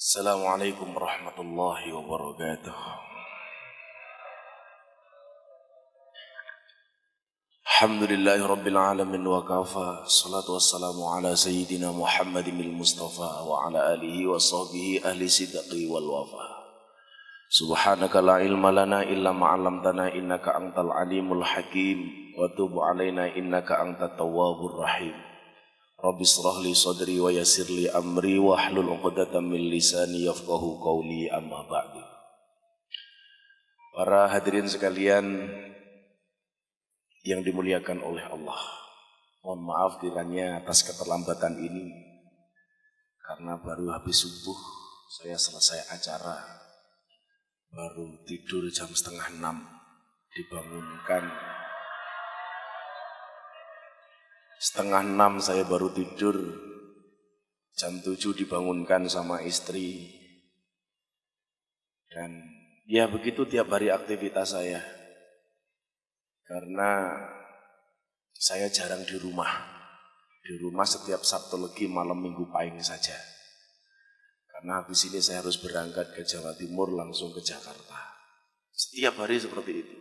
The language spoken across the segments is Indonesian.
Assalamualaikum warahmatullahi wabarakatuh. Alhamdulillahi rabbil alamin wa kafa. Salatu wassalamu ala sayyidina Muhammadin al-Mustafa wa ala alihi wa sahbihi ahli sidqi wal wafa. Subhanaka la ilma lana illa ma 'allamtana innaka antal alimul hakim wa tub alaina innaka antat tawwabur rahim. Rabbi shrah li sadri wa yassir li amri wa hlul 'uqdatam min lisani yafqahu qawli, amma ba'du. Para hadirin sekalian yang dimuliakan oleh Allah, mohon maaf kiranya atas keterlambatan ini, karena baru habis subuh saya selesai acara, baru tidur jam 5:30, dibangunkan 5:30 saya baru tidur, jam 7 dibangunkan sama istri. Dan ya begitu tiap hari aktivitas saya, karena saya jarang di rumah. Di rumah setiap Sabtu Legi malam Minggu Pahing saja, karena habis ini saya harus berangkat ke Jawa Timur langsung ke Jakarta. Setiap hari seperti itu.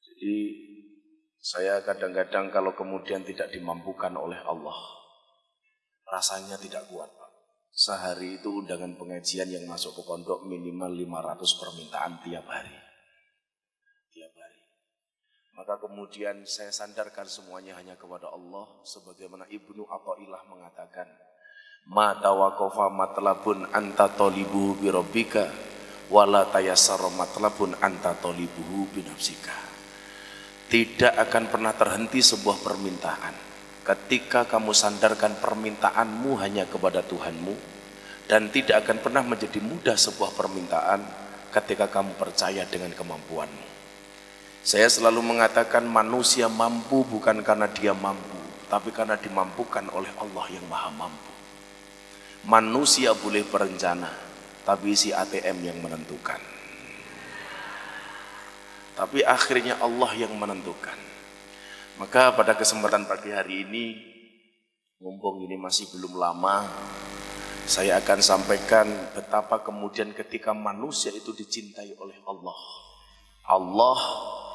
Jadi saya kadang-kadang kalau kemudian tidak dimampukan oleh Allah, rasanya tidak kuat, Pak. Sehari itu undangan pengajian yang masuk ke pondok minimal 500 permintaan tiap hari. Tiap hari. Maka kemudian saya sandarkan semuanya hanya kepada Allah, sebagaimana Ibnu Athaillah mengatakan, ma tawaqafa matlabun anta talibuhu bi rabbika wala tayassara matlabun anta talibuhu bi nafsika. Tidak akan pernah terhenti sebuah permintaan ketika kamu sandarkan permintaanmu hanya kepada Tuhanmu, dan tidak akan pernah menjadi mudah sebuah permintaan ketika kamu percaya dengan kemampuanmu. Saya selalu mengatakan manusia mampu bukan karena dia mampu, tapi karena dimampukan oleh Allah yang Maha Mampu. Manusia boleh berencana, tapi si ATM yang menentukan. Tapi akhirnya Allah yang menentukan. Maka pada kesempatan pagi hari ini, mumpung ini masih belum lama, saya akan sampaikan betapa kemudian ketika manusia itu dicintai oleh Allah, Allah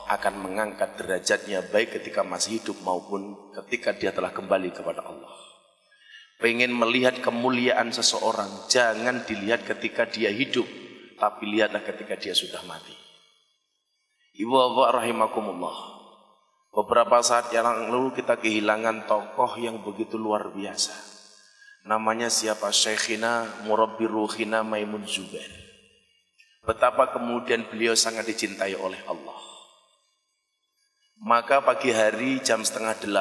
akan mengangkat derajatnya baik ketika masih hidup maupun ketika dia telah kembali kepada Allah. Pengen melihat kemuliaan seseorang, jangan dilihat ketika dia hidup, tapi lihatlah ketika dia sudah mati. Ibu bapak rahimakumullah, beberapa saat yang lalu kita kehilangan tokoh yang begitu luar biasa. Namanya siapa? Syekhina Murabbi Ruhina Maimun Zubair. Betapa kemudian beliau sangat dicintai oleh Allah. Maka pagi hari jam 7:30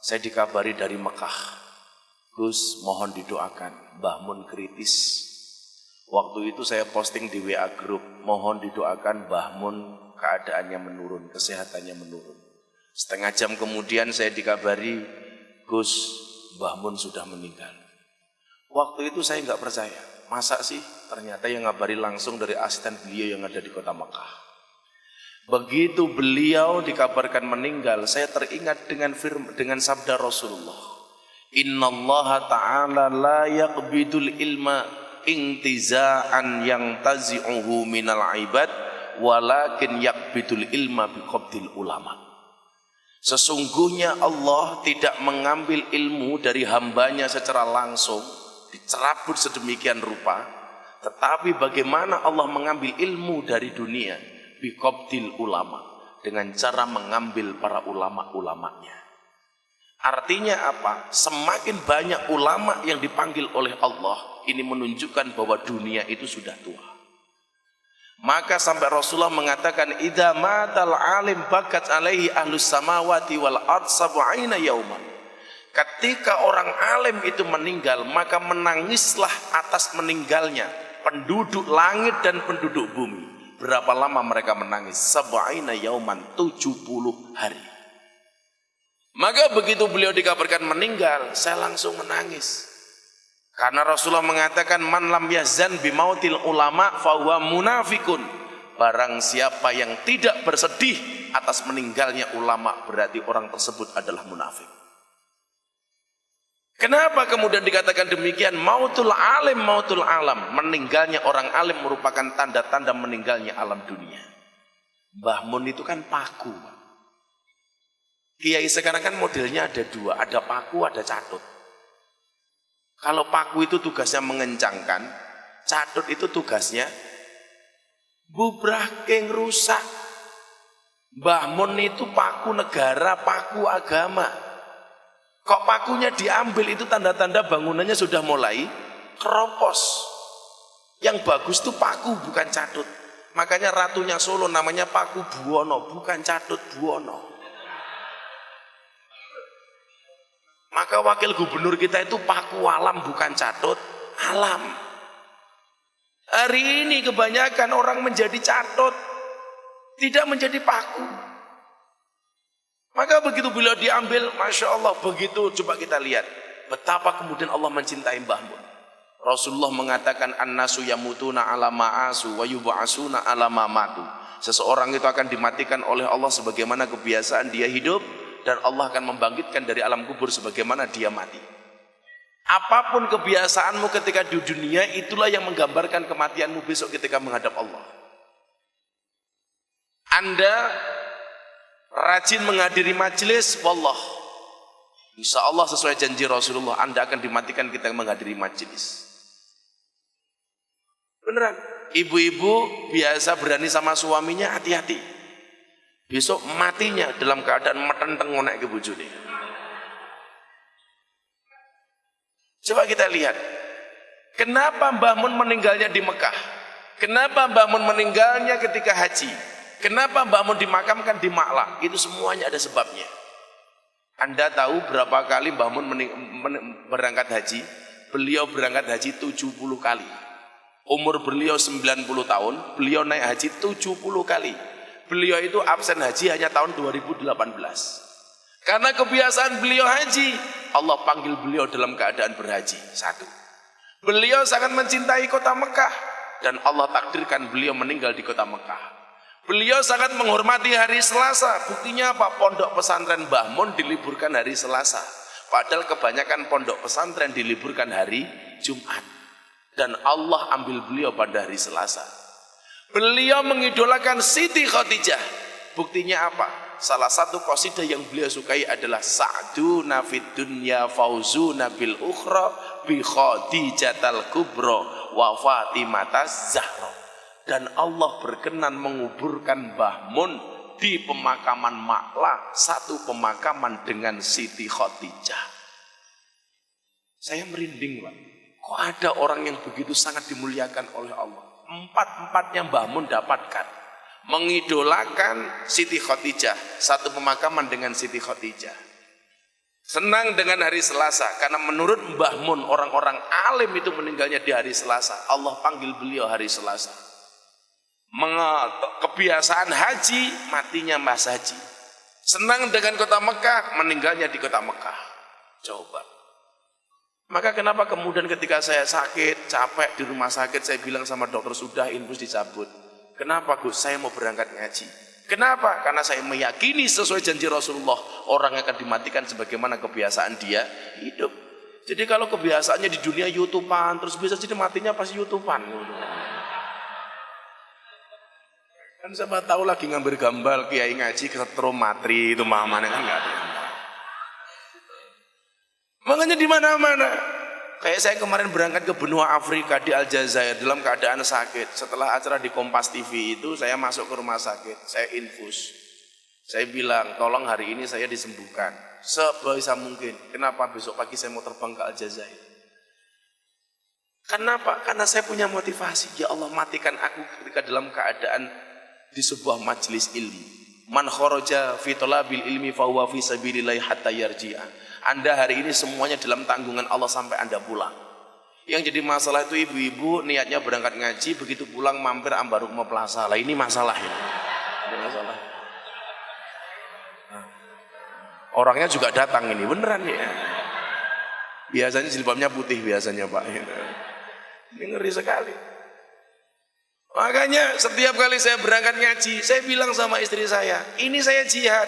saya dikabari dari Mekah, Gus mohon didoakan, Mbah Mun kritis. Waktu itu saya posting di WA Group, mohon didoakan Mbah Mun keadaannya menurun, kesehatannya menurun. Setengah jam kemudian saya dikabari, Gus, Mbah Mun sudah meninggal. Waktu itu saya nggak percaya, masa sih? Ternyata yang ngabari langsung dari asisten beliau yang ada di kota Mekah. Begitu beliau dikabarkan meninggal, saya teringat dengan sabda Rasulullah, Innallaha ta'ala la yaqbidul ilma intiza'an yang tazi'uhu minal ibad walakin yaqbidul ilma biqabdil ulama. Sesungguhnya Allah tidak mengambil ilmu dari hambanya secara langsung, dicerabut sedemikian rupa, tetapi bagaimana Allah mengambil ilmu dari dunia biqabdil ulama, dengan cara mengambil para ulama-ulamanya. Artinya apa? Semakin banyak ulama yang dipanggil oleh Allah, ini menunjukkan bahwa dunia itu sudah tua. Maka sampai Rasulullah mengatakan, idza matal alim bakat alaihi ahlus samawati wal ard sab'ina yauman. Ketika orang alim itu meninggal, maka menangislah atas meninggalnya penduduk langit dan penduduk bumi. Berapa lama mereka menangis? Sab'ina yauman, 70 hari. Maka begitu beliau dikabarkan meninggal, saya langsung menangis. Karena Rasulullah mengatakan, man lam yazan bimautil ulama fahuwa munafikun. Barang siapa yang tidak bersedih atas meninggalnya ulama, berarti orang tersebut adalah munafik. Kenapa kemudian dikatakan demikian? Mautul alim, mautul alam. Meninggalnya orang alim merupakan tanda-tanda meninggalnya alam dunia. Mbah Mun itu kan paku. Kiai sekarang kan modelnya ada dua, ada paku, ada catut. Kalau paku itu tugasnya mengencangkan, catut itu tugasnya bubrahke rusak. Mbah Mun itu paku negara, paku agama. Kok pakunya diambil itu tanda-tanda bangunannya sudah mulai keropos. Yang bagus itu paku bukan catut. Makanya ratunya Solo namanya Paku Buwono, bukan Catut Buwono. Maka wakil gubernur kita itu Paku Alam bukan Catut Alam. Hari ini kebanyakan orang menjadi catut, tidak menjadi paku. Maka begitu beliau diambil, Masya Allah, begitu coba kita lihat betapa kemudian Allah mencintai Mbah Mun. Rasulullah mengatakan annasu yamutuna ala ma'asu wa yub'asuna ala ma'matu. Seseorang itu akan dimatikan oleh Allah sebagaimana kebiasaan dia hidup, dan Allah akan membangkitkan dari alam kubur sebagaimana dia mati. Apapun kebiasaanmu ketika di dunia, itulah yang menggambarkan kematianmu besok ketika menghadap Allah. Anda rajin menghadiri majelis, wallah, insya Allah sesuai janji Rasulullah, Anda akan dimatikan ketika menghadiri majelis. Beneran, ibu-ibu biasa berani sama suaminya, hati-hati. Besok matinya dalam keadaan metenteng ngonek ke bojone. Coba kita lihat, kenapa Mbah Mun meninggalnya di Mekah? Kenapa Mbah Mun meninggalnya ketika haji? Kenapa Mbah Mun dimakamkan di Ma'la? Itu semuanya ada sebabnya. Anda tahu berapa kali Mbah Mun berangkat haji? Beliau berangkat haji 70 kali. Umur beliau 90 tahun, beliau naik haji 70 kali. Beliau itu absen haji hanya tahun 2018. Karena kebiasaan beliau haji, Allah panggil beliau dalam keadaan berhaji. Satu, beliau sangat mencintai kota Mekah, dan Allah takdirkan beliau meninggal di kota Mekah. Beliau sangat menghormati hari Selasa. Buktinya apa? Pondok pesantren Mbah Mun diliburkan hari Selasa, padahal kebanyakan pondok pesantren diliburkan hari Jumat. Dan Allah ambil beliau pada hari Selasa. Beliau mengidolakan Siti Khadijah. Buktinya apa? Salah satu qasidah yang beliau sukai adalah Sa'duna fid dunya fauzuna bil ukhra bi Khadijatal kubra wa Fatimataz Zahra. Dan Allah berkenan menguburkan Mbah Mun di pemakaman Ma'la, satu pemakaman dengan Siti Khadijah. Saya merinding, Pak. Kok ada orang yang begitu sangat dimuliakan oleh Allah? Empat-empatnya Mbah Mun dapatkan. Mengidolakan Siti Khadijah, satu pemakaman dengan Siti Khadijah. Senang dengan hari Selasa, karena menurut Mbah Mun orang-orang alim itu meninggalnya di hari Selasa. Allah panggil beliau hari Selasa. Kebiasaan haji, matinya mas haji. Senang dengan kota Mekah, meninggalnya di kota Mekah. Coba. Maka kenapa kemudian ketika saya sakit, capek di rumah sakit, saya bilang sama dokter, sudah infus dicabut. Kenapa Gus? Saya mau berangkat ngaji. Kenapa? Karena saya meyakini sesuai janji Rasulullah, orang akan dimatikan sebagaimana kebiasaan dia hidup. Jadi kalau kebiasaannya di dunia YouTubean, terus bisa jadi matinya pas YouTubean. Kan siapa tahu lagi ngambil gambar kiai ngaji kesetrum matri itu mamanya kan nggak ada. Makanya di mana-mana. Kayak saya kemarin berangkat ke benua Afrika di Aljazair dalam keadaan sakit. Setelah acara di Kompas TV itu saya masuk ke rumah sakit, saya infus. Saya bilang, tolong hari ini saya disembuhkan sebisa mungkin. Kenapa? Besok pagi saya mau terbang ke Aljazair. Kenapa? Karena saya punya motivasi. Ya Allah, matikan aku ketika dalam keadaan di sebuah majelis ilmu. Man kharaja fi talabil ilmi fa huwa fi sabilillah hatta yarji'a. Anda hari ini semuanya dalam tanggungan Allah sampai Anda pulang. Yang jadi masalah itu ibu-ibu niatnya berangkat ngaji, begitu pulang mampir Ambarukma Plaza. Lah ini masalah ya. Ini masalah. Nah, orangnya juga datang ini, beneran ya. Biasanya jilbabnya putih biasanya Pak. Ini ngeri sekali. Makanya setiap kali saya berangkat ngaji, saya bilang sama istri saya, ini saya jihad.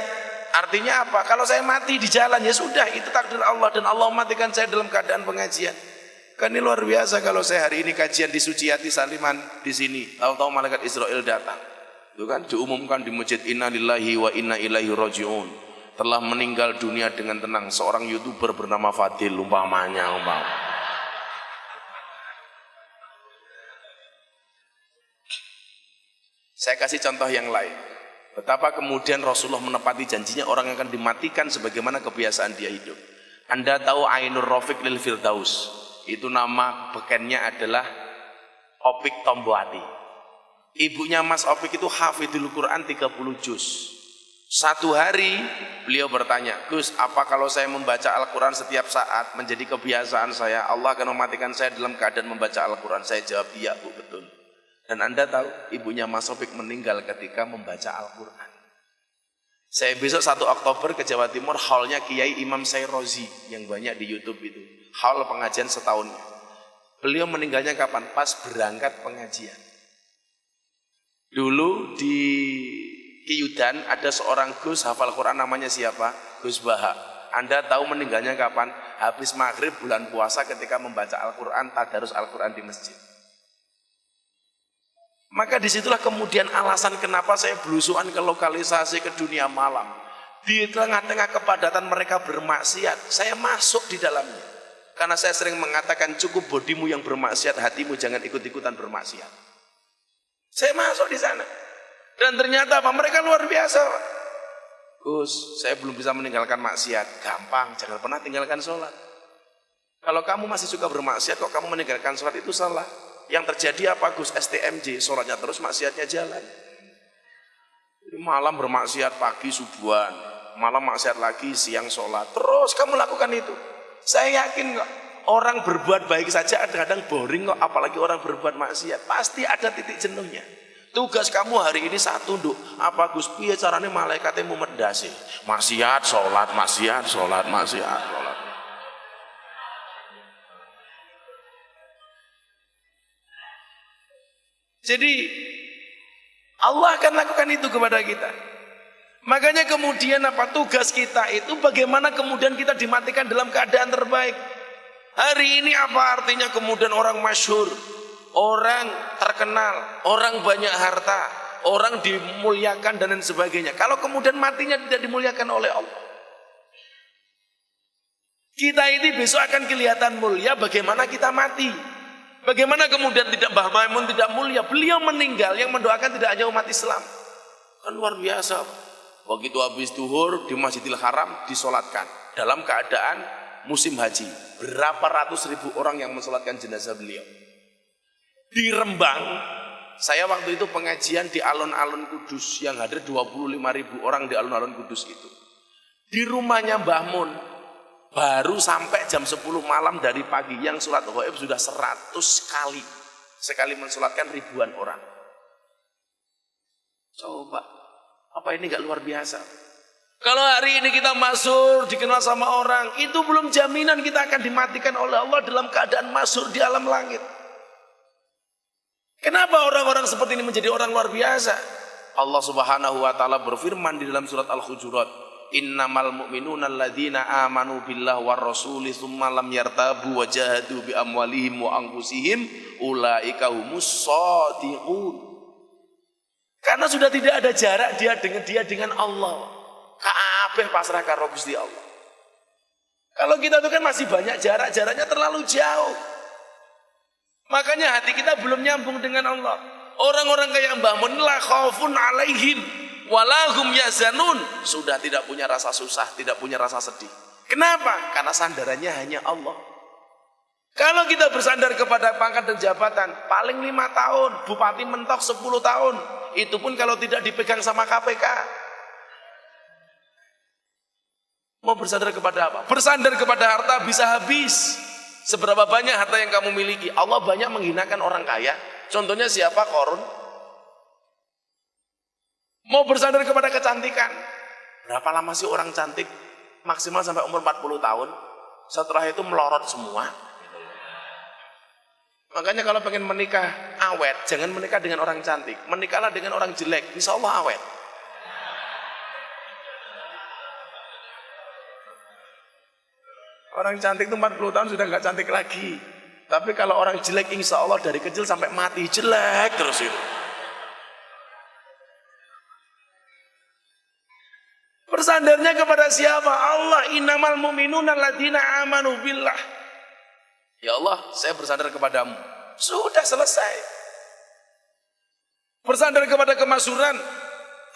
Artinya apa? Kalau saya mati di jalan ya sudah, itu takdir Allah dan Allah matikan saya dalam keadaan pengajian. Kan ini luar biasa kalau saya hari ini kajian di Suciati Saliman di sini, tahu-tahu malaikat Israel datang. Itu kan diumumkan di masjid, inna lillahi wa inna ilaihi rajiun. Telah meninggal dunia dengan tenang seorang YouTuber bernama Fadil umpamanya. Saya kasih contoh yang lain. Betapa kemudian Rasulullah menepati janjinya orang yang akan dimatikan sebagaimana kebiasaan dia hidup. Anda tahu Ainur Rafiq lil Firdaus. Itu nama bekennya adalah Opik Tomboati. Ibunya Mas Opik itu hafidhul Quran 30 juz. Satu hari beliau bertanya, Gus, apa kalau saya membaca Al-Quran setiap saat menjadi kebiasaan saya, Allah akan mematikan saya dalam keadaan membaca Al-Quran? Saya jawab, iya Bu, betul. Dan Anda tahu, ibunya Mas Opik meninggal ketika membaca Al-Quran. Saya besok 1 Oktober ke Jawa Timur, haulnya Kiai Imam Sayrozi yang banyak di YouTube itu. Haul pengajian setahunnya. Beliau meninggalnya kapan? Pas berangkat pengajian. Dulu di Kiyudan ada seorang Gus hafal Quran, namanya siapa? Gus Baha. Anda tahu meninggalnya kapan? Habis maghrib bulan puasa ketika membaca Al-Quran, tadarus Al-Quran di masjid. Maka disitulah kemudian alasan kenapa saya belusuan ke lokalisasi, ke dunia malam. Di tengah-tengah kepadatan mereka bermaksiat, saya masuk di dalamnya. Karena saya sering mengatakan cukup bodimu yang bermaksiat, hatimu jangan ikut-ikutan bermaksiat. Saya masuk di sana. Dan ternyata apa? Mereka luar biasa. Gus, saya belum bisa meninggalkan maksiat. Gampang, jangan pernah tinggalkan sholat. Kalau kamu masih suka bermaksiat, kok kamu meninggalkan sholat, itu salah. Yang terjadi apa Gus? STMJ, sholatnya terus, maksiatnya jalan. Malam bermaksiat, pagi subuhan, malam maksiat lagi, siang sholat. Terus kamu lakukan itu. Saya yakin kok, orang berbuat baik saja kadang-kadang boring kok, apalagi orang berbuat maksiat. Pasti ada titik jenuhnya. Tugas kamu hari ini satu, Nduk. Apa Gus? Piye carane malaikatnya memedasi? Maksiat, sholat, maksiat, sholat, maksiat, sholat. Jadi Allah akan lakukan itu kepada kita. Makanya kemudian apa? Tugas kita itu bagaimana kemudian kita dimatikan dalam keadaan terbaik. Hari ini apa artinya kemudian orang masyhur, orang terkenal, orang banyak harta, orang dimuliakan dan lain sebagainya. Kalau kemudian matinya tidak dimuliakan oleh Allah, kita ini besok akan kelihatan mulia bagaimana kita mati. Bagaimana kemudian tidak Mbah Maimun tidak mulia? Beliau meninggal yang mendoakan tidak hanya umat Islam. Kan luar biasa. Begitu habis duhur di Masjidil Haram disolatkan dalam keadaan musim haji. Berapa ratus ribu orang yang mensolatkan jenazah beliau. Di Rembang, saya waktu itu pengajian di alun-alun Kudus yang hadir 25.000 orang di alun-alun Kudus itu. Di rumahnya Mbah Mun, baru sampai jam 10 malam dari pagi yang sholat ghaib sudah 100 kali. Sekali mensolatkan ribuan orang. Coba, apa ini gak luar biasa? Kalau hari ini kita masyhur, dikenal sama orang, itu belum jaminan kita akan dimatikan oleh Allah dalam keadaan masyhur di alam langit. Kenapa orang-orang seperti ini menjadi orang luar biasa? Allah Subhanahu wa taala berfirman di dalam surat Al-Hujurat, innamal mu'minuna alladzina amanu billahi war rasuli tsumma lam yartabu wa jahadu bi amwalihim wa anfusihim ulaika humus shadiqun. Karena sudah tidak ada jarak dia dengan Allah. Kabeh pasrah karo Gusti Allah. Kalau kita itu kan masih banyak jarak, jaraknya terlalu jauh. Makanya hati kita belum nyambung dengan Allah. Orang-orang kayak Mbah Mun la khaufun alaihim walahum yazanun, sudah tidak punya rasa susah, tidak punya rasa sedih. Kenapa? Karena sandarannya hanya Allah. Kalau kita bersandar kepada pangkat dan jabatan, paling 5 tahun, bupati mentok 10 tahun. Itu pun kalau tidak dipegang sama KPK. Mau bersandar kepada apa? Bersandar kepada harta bisa habis. Seberapa banyak harta yang kamu miliki? Allah banyak menghinakan orang kaya. Contohnya siapa? Qarun. Mau bersandar kepada kecantikan. Berapa lama sih orang cantik? Maksimal sampai umur 40 tahun. Setelah itu melorot semua. Makanya kalau pengen menikah awet, jangan menikah dengan orang cantik. Menikahlah dengan orang jelek, insya Allah awet. Orang cantik itu 40 tahun sudah nggak cantik lagi. Tapi kalau orang jelek insya Allah dari kecil sampai mati jelek terus itu. Bersandarnya kepada siapa? Allah. Innamal mu'minuna alladzina amanu billah. Ya Allah, saya bersandar kepadamu. Sudah selesai. Bersandar kepada kemasyhuran.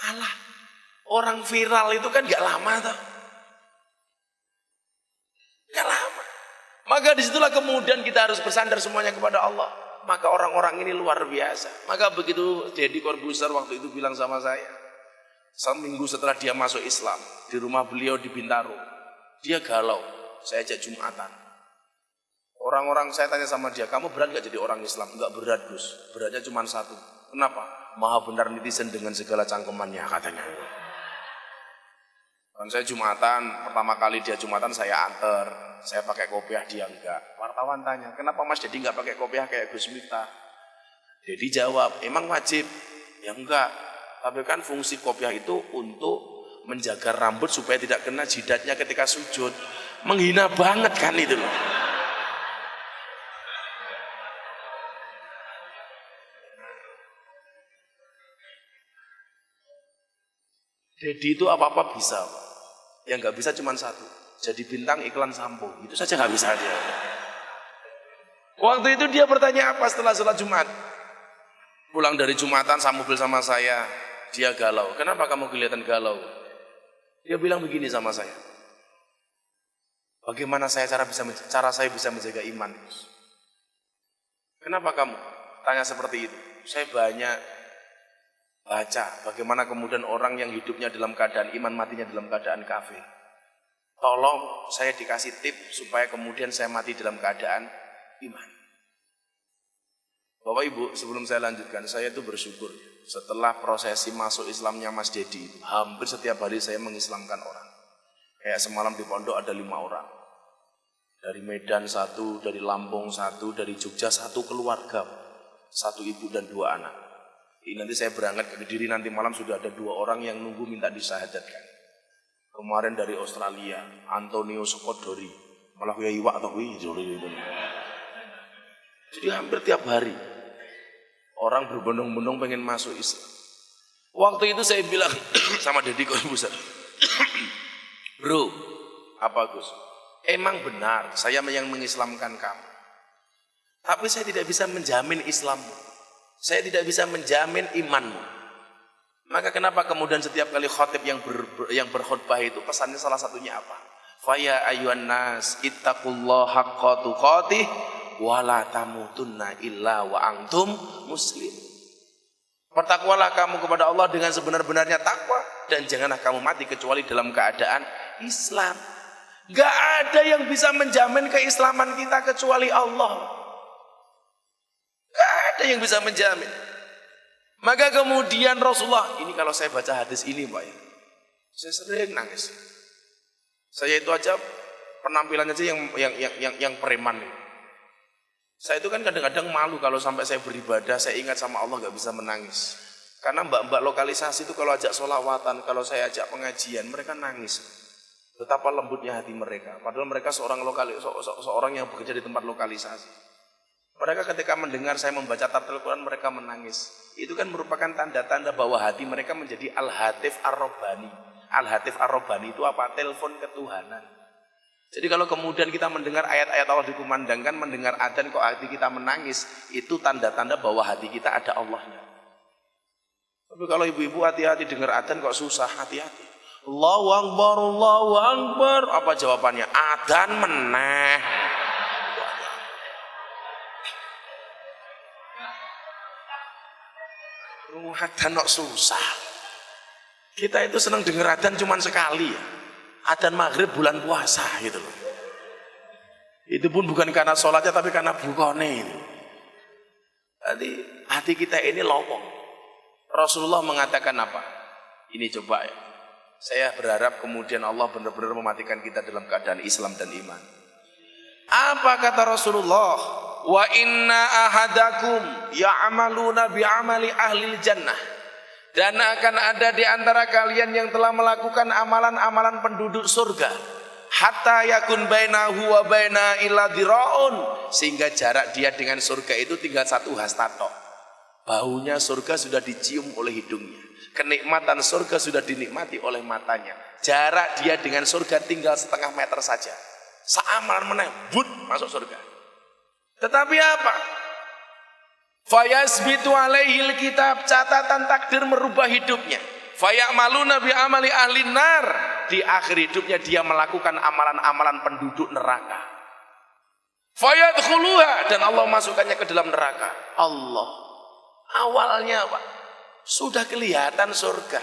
Alah, orang viral itu kan gak lama toh. Gak lama. Maka disitulah kemudian kita harus bersandar semuanya kepada Allah. Maka orang-orang ini luar biasa. Maka begitu Deddy Corbuzier waktu itu bilang sama saya, seminggu setelah dia masuk Islam, di rumah beliau di Bintaro, dia galau. Saya ajak Jumatan. Orang-orang saya tanya sama dia, kamu berat gak jadi orang Islam? Enggak berat Gus, beratnya cuma satu. Kenapa? Maha benar netizen dengan segala cangkemannya katanya. Dan saya Jumatan, pertama kali dia Jumatan saya anter, saya pakai kopiah dia enggak. Wartawan tanya, kenapa Mas Deddy enggak pakai kopiah kayak Gus Miftah? Deddy jawab, emang wajib? Ya enggak, tapi kan fungsi kopiah itu untuk menjaga rambut supaya tidak kena jidatnya ketika sujud. Menghina banget kan itu loh. Deddy itu apa-apa bisa, yang nggak bisa cuma satu, jadi bintang iklan sampo, itu saja nggak bisa dia. Waktu itu dia bertanya apa setelah sholat Jumat? Pulang dari Jumatan sama mobil sama saya, dia galau. Kenapa kamu kelihatan galau? Dia bilang begini sama saya. Bagaimana cara saya bisa menjaga iman? Kenapa kamu tanya seperti itu? Saya banyak baca bagaimana kemudian orang yang hidupnya dalam keadaan iman, matinya dalam keadaan kafir. Tolong saya dikasih tip supaya kemudian saya mati dalam keadaan iman. Bapak Ibu, sebelum saya lanjutkan, saya itu bersyukur setelah prosesi masuk Islamnya Mas Deddy, hampir setiap hari saya mengislamkan orang. Kayak semalam di pondok ada 5 orang. Dari Medan 1, dari Lampung 1, dari Jogja 1 keluarga, 1 ibu dan 2 anak. Nanti saya berangkat ke Kediri, nanti malam sudah ada 2 orang yang nunggu minta disyahadatkan. Kemarin dari Australia, Antonio Sokodori, malah ya iwak atau jadi hampir tiap hari orang berbondong-bondong pengen masuk Islam. Waktu itu saya bilang sama Deddy Corbuzier, bro, apa Gus? Emang benar saya yang mengislamkan kamu, tapi saya tidak bisa menjamin Islammu. Saya tidak bisa menjamin imanmu. Maka kenapa kemudian setiap kali khotib yang berkhutbah itu pesannya salah satunya apa? Faya ayyuhan nas ittaqullaha haqqa tuqatih wa la tamutunna illa wa antum muslim. Bertakwalah kamu kepada Allah dengan sebenar-benarnya takwa dan janganlah kamu mati kecuali dalam keadaan Islam. Gak ada yang bisa menjamin keislaman kita kecuali Allah. Gak ada yang bisa menjamin. Maka kemudian Rasulullah, ini kalau saya baca hadis ini Pak ya, saya sering nangis. Saya itu aja penampilannya aja yang preman. Saya itu kan kadang-kadang malu kalau sampai saya beribadah, saya ingat sama Allah gak bisa menangis. Karena mbak-mbak lokalisasi itu kalau ajak sholawatan, kalau saya ajak pengajian, mereka nangis. Betapa lembutnya hati mereka. Padahal mereka seorang yang bekerja di tempat lokalisasi. Mereka ketika mendengar saya membaca tartil Quran, mereka menangis. Itu kan merupakan tanda-tanda bahwa hati mereka menjadi Al-Hatif Ar-Rabbani. Al-Hatif Ar-Rabbani itu apa? Telepon ketuhanan. Jadi kalau kemudian kita mendengar ayat-ayat Allah dikumandangkan, mendengar adzan kok hati kita menangis, itu tanda-tanda bahwa hati kita ada Allahnya. Tapi kalau ibu-ibu hati-hati dengar adzan kok susah, hati-hati. Allahu Akbar, Allahu Akbar. Apa jawabannya? Adzan meneh. Adzan kok susah. Kita itu senang dengar adzan cuma sekali ya. Adzan maghrib bulan puasa gitu loh. Itu pun bukan karena sholatnya tapi karena bukone ini. Jadi hati kita ini lowong. Rasulullah mengatakan apa? Ini coba ya. Saya berharap kemudian Allah benar-benar mematikan kita dalam keadaan Islam dan iman. Apa kata Rasulullah? Wa inna ahadakum ya'maluna bi'amali ahlil jannah. Dan akan ada di antara kalian yang telah melakukan amalan-amalan penduduk surga. hatta yakun bainahu wa baina illa dhira'un, sehingga jarak dia dengan surga itu tinggal 1 hasta tok. Baunya surga sudah dicium oleh hidungnya, kenikmatan surga sudah dinikmati oleh matanya. Jarak dia dengan surga tinggal 0,5 meter saja. Seamalan menembut masuk surga. Tetapi apa? Fayasbitu alaihil kitab, catatan takdir merubah hidupnya. Fayamaluna bi amali ahli nar, di akhir hidupnya dia melakukan amalan-amalan penduduk neraka. Fayadkhuluha, dan Allah masukkannya ke dalam neraka. Allah, awalnya Pak sudah kelihatan surga.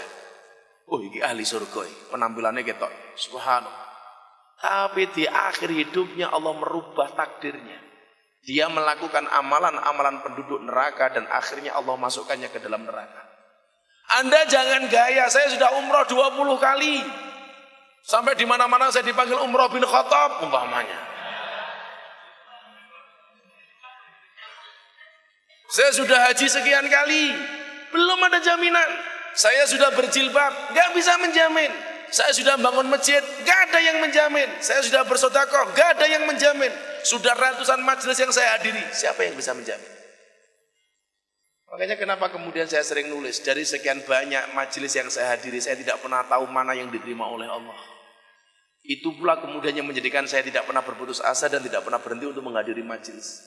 Oh, ini ahli surga, penampilannya ketok, subhanallah. Tapi di akhir hidupnya Allah merubah takdirnya. Dia melakukan amalan-amalan penduduk neraka dan akhirnya Allah masukkannya ke dalam neraka. Anda jangan gaya, saya sudah umroh 20 kali. Sampai di mana-mana saya dipanggil umroh bin Khattab umpamanya. Saya sudah haji sekian kali, belum ada jaminan. Saya sudah berjilbab, gak bisa menjamin. Saya sudah bangun masjid, gak ada yang menjamin. Saya sudah bersedekah, gak ada yang menjamin. Sudah ratusan majelis yang saya hadiri, siapa yang bisa menjamin? Makanya kenapa kemudian saya sering nulis, dari sekian banyak majelis yang saya hadiri, saya tidak pernah tahu mana yang diterima oleh Allah. Itu pula kemudian yang menjadikan saya tidak pernah berputus asa dan tidak pernah berhenti untuk menghadiri majelis.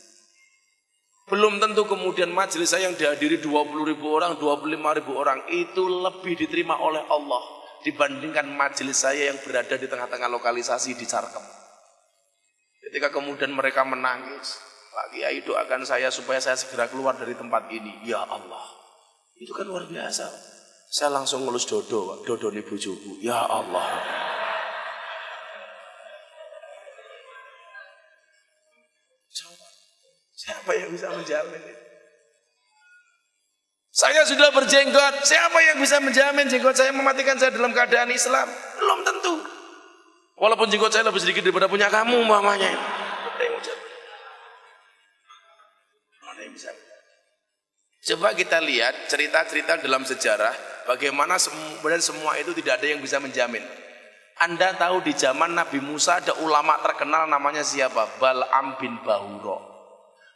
Belum tentu kemudian majelis saya yang dihadiri 20.000 orang, 25.000 orang itu lebih diterima oleh Allah dibandingkan majelis saya yang berada di tengah-tengah lokalisasi di Sarkem. Ketika kemudian mereka menangis, Pak Kiai doakan saya supaya saya segera keluar dari tempat ini. Ya Allah, itu kan luar biasa. Saya langsung ngelus dodo, dodo nih bojoku. Ya Allah. Siapa yang bisa menjamin itu? Saya sudah berjenggot, siapa yang bisa menjamin jenggot saya mematikan saya dalam keadaan Islam? Belum tentu. Walaupun jenggot saya lebih sedikit daripada punya kamu mamanya. Coba kita lihat cerita-cerita dalam sejarah bagaimana sebenarnya semua itu tidak ada yang bisa menjamin. Anda tahu di zaman Nabi Musa ada ulama terkenal namanya siapa? Bal'am bin Bahura.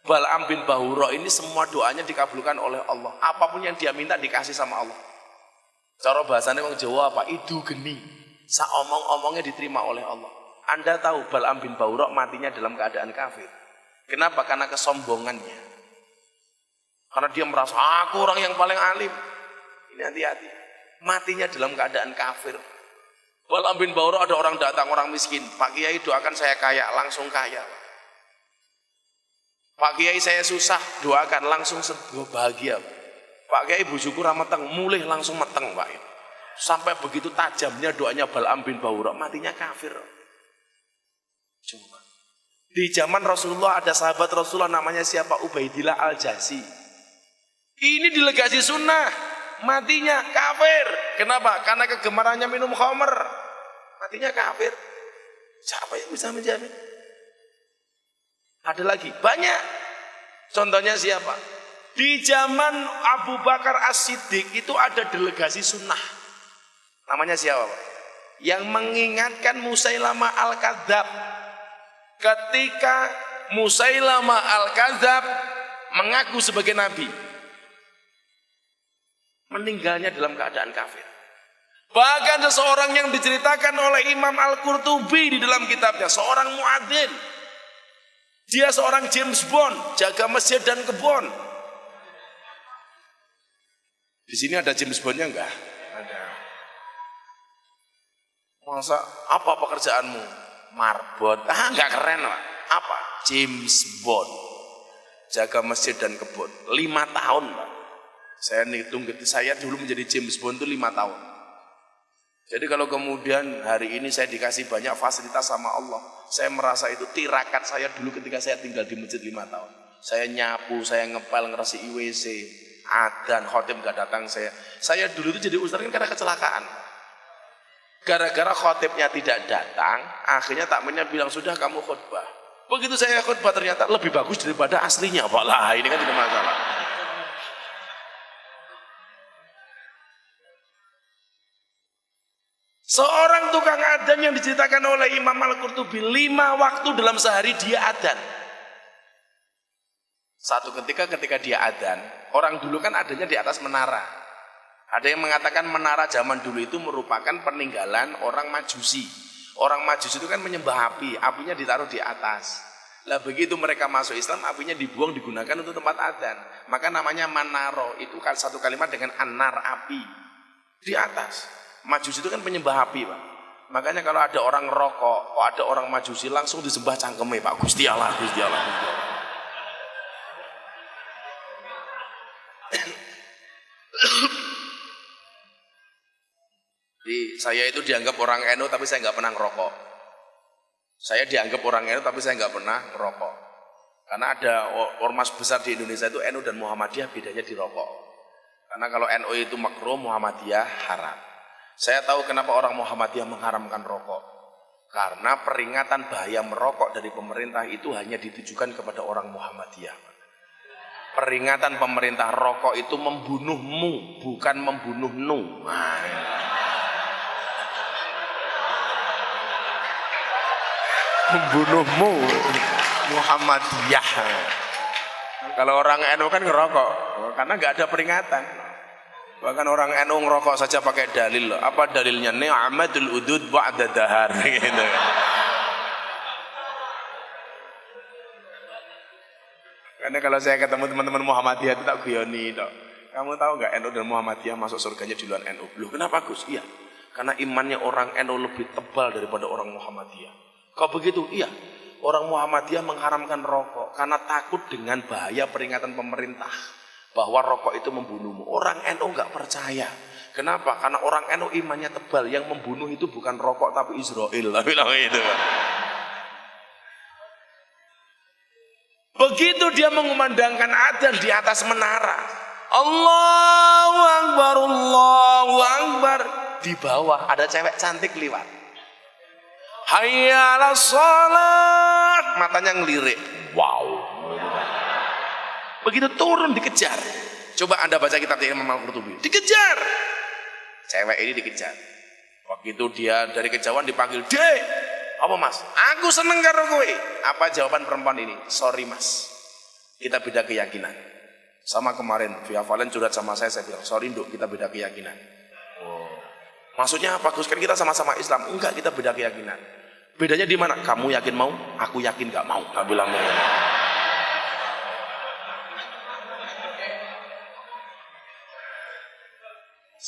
Bal'am bin Bahura ini semua doanya dikabulkan oleh Allah. Apapun yang dia minta dikasih sama Allah. Cara bahasanya orang Jawa apa? Itu geni. Saomong-omongnya diterima oleh Allah. Anda tahu Bal'am bin Bahura matinya dalam keadaan kafir. Kenapa? Karena kesombongannya. Karena dia merasa aku orang yang paling alim. Ini hati-hati. Matinya dalam keadaan kafir. Bal'am bin Bahura ada orang datang, orang miskin. Pak Kiai doakan saya kaya, langsung kaya. Pak Kiai saya susah, doakan langsung bahagia. Pak Kiai bujuku rameteng, mulih langsung meteng Pak. Sampai begitu tajamnya doanya Bal'am bin Bahura, matinya kafir. Coba. Di zaman Rasulullah ada sahabat Rasulullah namanya siapa? Ubaidillah Al-Jasi. Ini delegasi sunnah, matinya kafir. Kenapa? Karena kegemarannya minum khamr. Matinya kafir. Siapa yang bisa menjamin? Ada lagi, banyak. Contohnya siapa? Di zaman Abu Bakar As-Siddiq itu ada delegasi sunnah. Namanya siapa Pak? Yang mengingatkan Musailamah Al-Kadzab. Ketika Musailamah Al-Kadzab mengaku sebagai nabi, meninggalnya dalam keadaan kafir. Bahkan seseorang yang diceritakan oleh Imam Al-Qurtubi di dalam kitabnya, seorang muadzin. Dia seorang James Bond, jaga masjid dan kebun. Di sini ada James Bondnya enggak? Ada. Masa apa pekerjaanmu? Marbot. Enggak keren Pak. Apa? James Bond. Jaga masjid dan kebun. 5 tahun Pak. Saya hitung, saya dulu menjadi James Bond itu 5 tahun. Jadi kalau kemudian hari ini saya dikasih banyak fasilitas sama Allah, saya merasa itu tirakat saya dulu ketika saya tinggal di masjid 5 tahun. Saya nyapu, saya ngepel, ngeresi IWC, adzan, khotib gak datang saya. Saya dulu itu jadi ustaz kan karena kecelakaan. Gara-gara khotibnya tidak datang, akhirnya takmirnya bilang sudah kamu khutbah. Begitu saya khutbah ternyata lebih bagus daripada aslinya. Pak lah, ini kan tidak masalah. Seorang tukang adzan yang diceritakan oleh Imam Al-Qurtubi 5 waktu dalam sehari dia adzan. Satu ketika dia adzan, orang dulu kan adanya di atas menara. Ada yang mengatakan menara zaman dulu itu merupakan peninggalan orang Majusi. Orang Majusi itu kan menyembah api, apinya ditaruh di atas. Lah begitu mereka masuk Islam, apinya dibuang digunakan untuk tempat adzan. Maka namanya manaro, itu satu kalimat dengan anar, api di atas. Majusi itu kan penyembah api, Pak. Makanya kalau ada orang rokok, ada orang Majusi langsung disembah cangkeme, Pak. Gusti Allah, Gusti Allah, Gusti Allah. Jadi saya itu dianggap orang NU tapi saya nggak pernah ngerokok. Saya dianggap orang NU tapi saya nggak pernah ngerokok. Karena ada ormas besar di Indonesia itu NU dan Muhammadiyah, bedanya di rokok. Karena kalau NU itu makruh, Muhammadiyah haram. Saya tahu kenapa orang Muhammadiyah mengharamkan rokok. Karena peringatan bahaya merokok dari pemerintah itu hanya ditujukan kepada orang Muhammadiyah. Peringatan pemerintah rokok itu membunuhmu, bukan membunuh nu. Membunuhmu, Muhammadiyah. Kalau orang NU kan ngerokok, karena nggak ada peringatan. Bahkan orang NU ngerokok saja pakai dalil. Apa dalilnya? Ni'matul udud ba'da dahar gitu. Karena kalau saya ketemu teman-teman Muhammadiyah itu tak guyoni tok. Kamu tahu nggak NU dan Muhammadiyah masuk surganya duluan NU? Loh, kenapa Gus? Iya. Karena imannya orang NU lebih tebal daripada orang Muhammadiyah. Kok begitu? Iya. Orang Muhammadiyah mengharamkan rokok karena takut dengan bahaya peringatan pemerintah bahwa rokok itu membunuhmu. Orang NU nggak percaya. Kenapa? Karena orang NU imannya tebal. Yang membunuh itu bukan rokok tapi Israel. Bilang itu. Begitu dia mengumandangkan adzan di atas menara, Allahu Akbar, Allahu Akbar. Di bawah ada cewek cantik lewat. Hayya 'alas shalah. Matanya ngelirik. Wow. Begitu turun dikejar. Coba Anda baca kitab Imam Al-Qurtubi. Dikejar. Cewek ini dikejar. Waktu itu dia dari kejauhan dipanggil, "Dek, apa Mas? Aku seneng karo kowe." Apa jawaban perempuan ini? "Sorry Mas, kita beda keyakinan." Sama kemarin Via Valen curhat sama saya bilang, "Sorry Nduk, kita beda keyakinan." Oh. Maksudnya apa Gus? Kan kita sama-sama Islam. Enggak, kita beda keyakinan. Bedanya di mana? Kamu yakin mau, aku yakin gak mau. Nggak bilang mau.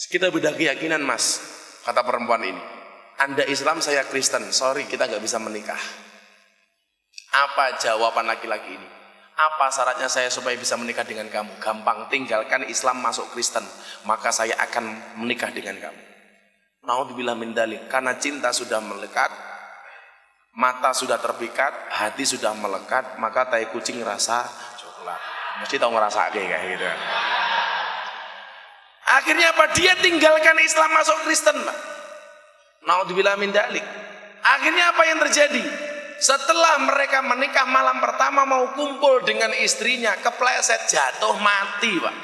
Kita beda keyakinan Mas, kata perempuan ini. Anda Islam, saya Kristen. Sorry, kita nggak bisa menikah. Apa jawaban laki-laki ini? Apa syaratnya saya supaya bisa menikah dengan kamu? Gampang, tinggalkan Islam masuk Kristen, maka saya akan menikah dengan kamu. Naudzubillah min dzalik. Karena cinta sudah melekat, mata sudah terpikat, hati sudah melekat, maka tai kucing rasa coklat. Mesti tahu ngerasa kayak gitu. Akhirnya apa? Dia tinggalkan Islam masuk Kristen, Pak. Naudzubillah min dzalik. Akhirnya apa yang terjadi? Setelah mereka menikah malam pertama mau kumpul dengan istrinya, kepleset jatuh mati, Pak.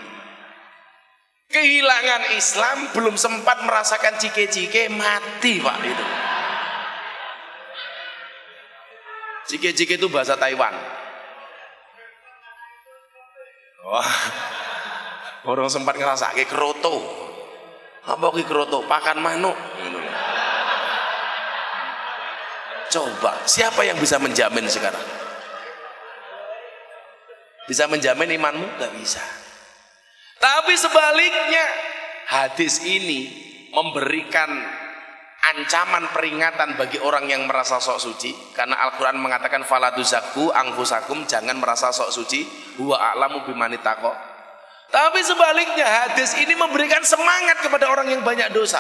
Kehilangan Islam, belum sempat merasakan cike-cike, mati, Pak, itu. Cike-cike itu bahasa Taiwan. Wah. Orang sempat ngerasa kayak keroto. Apa kayak keroto? Pakan manuk. Coba, siapa yang bisa menjamin sekarang? Bisa menjamin imanmu? Gak bisa. Tapi sebaliknya, hadis ini memberikan ancaman peringatan bagi orang yang merasa sok suci. Karena Al-Quran mengatakan fala tuzakku anfusakum, jangan merasa sok suci. Huwa a'lamu bimanitaqo. Tapi sebaliknya hadis ini memberikan semangat kepada orang yang banyak dosa.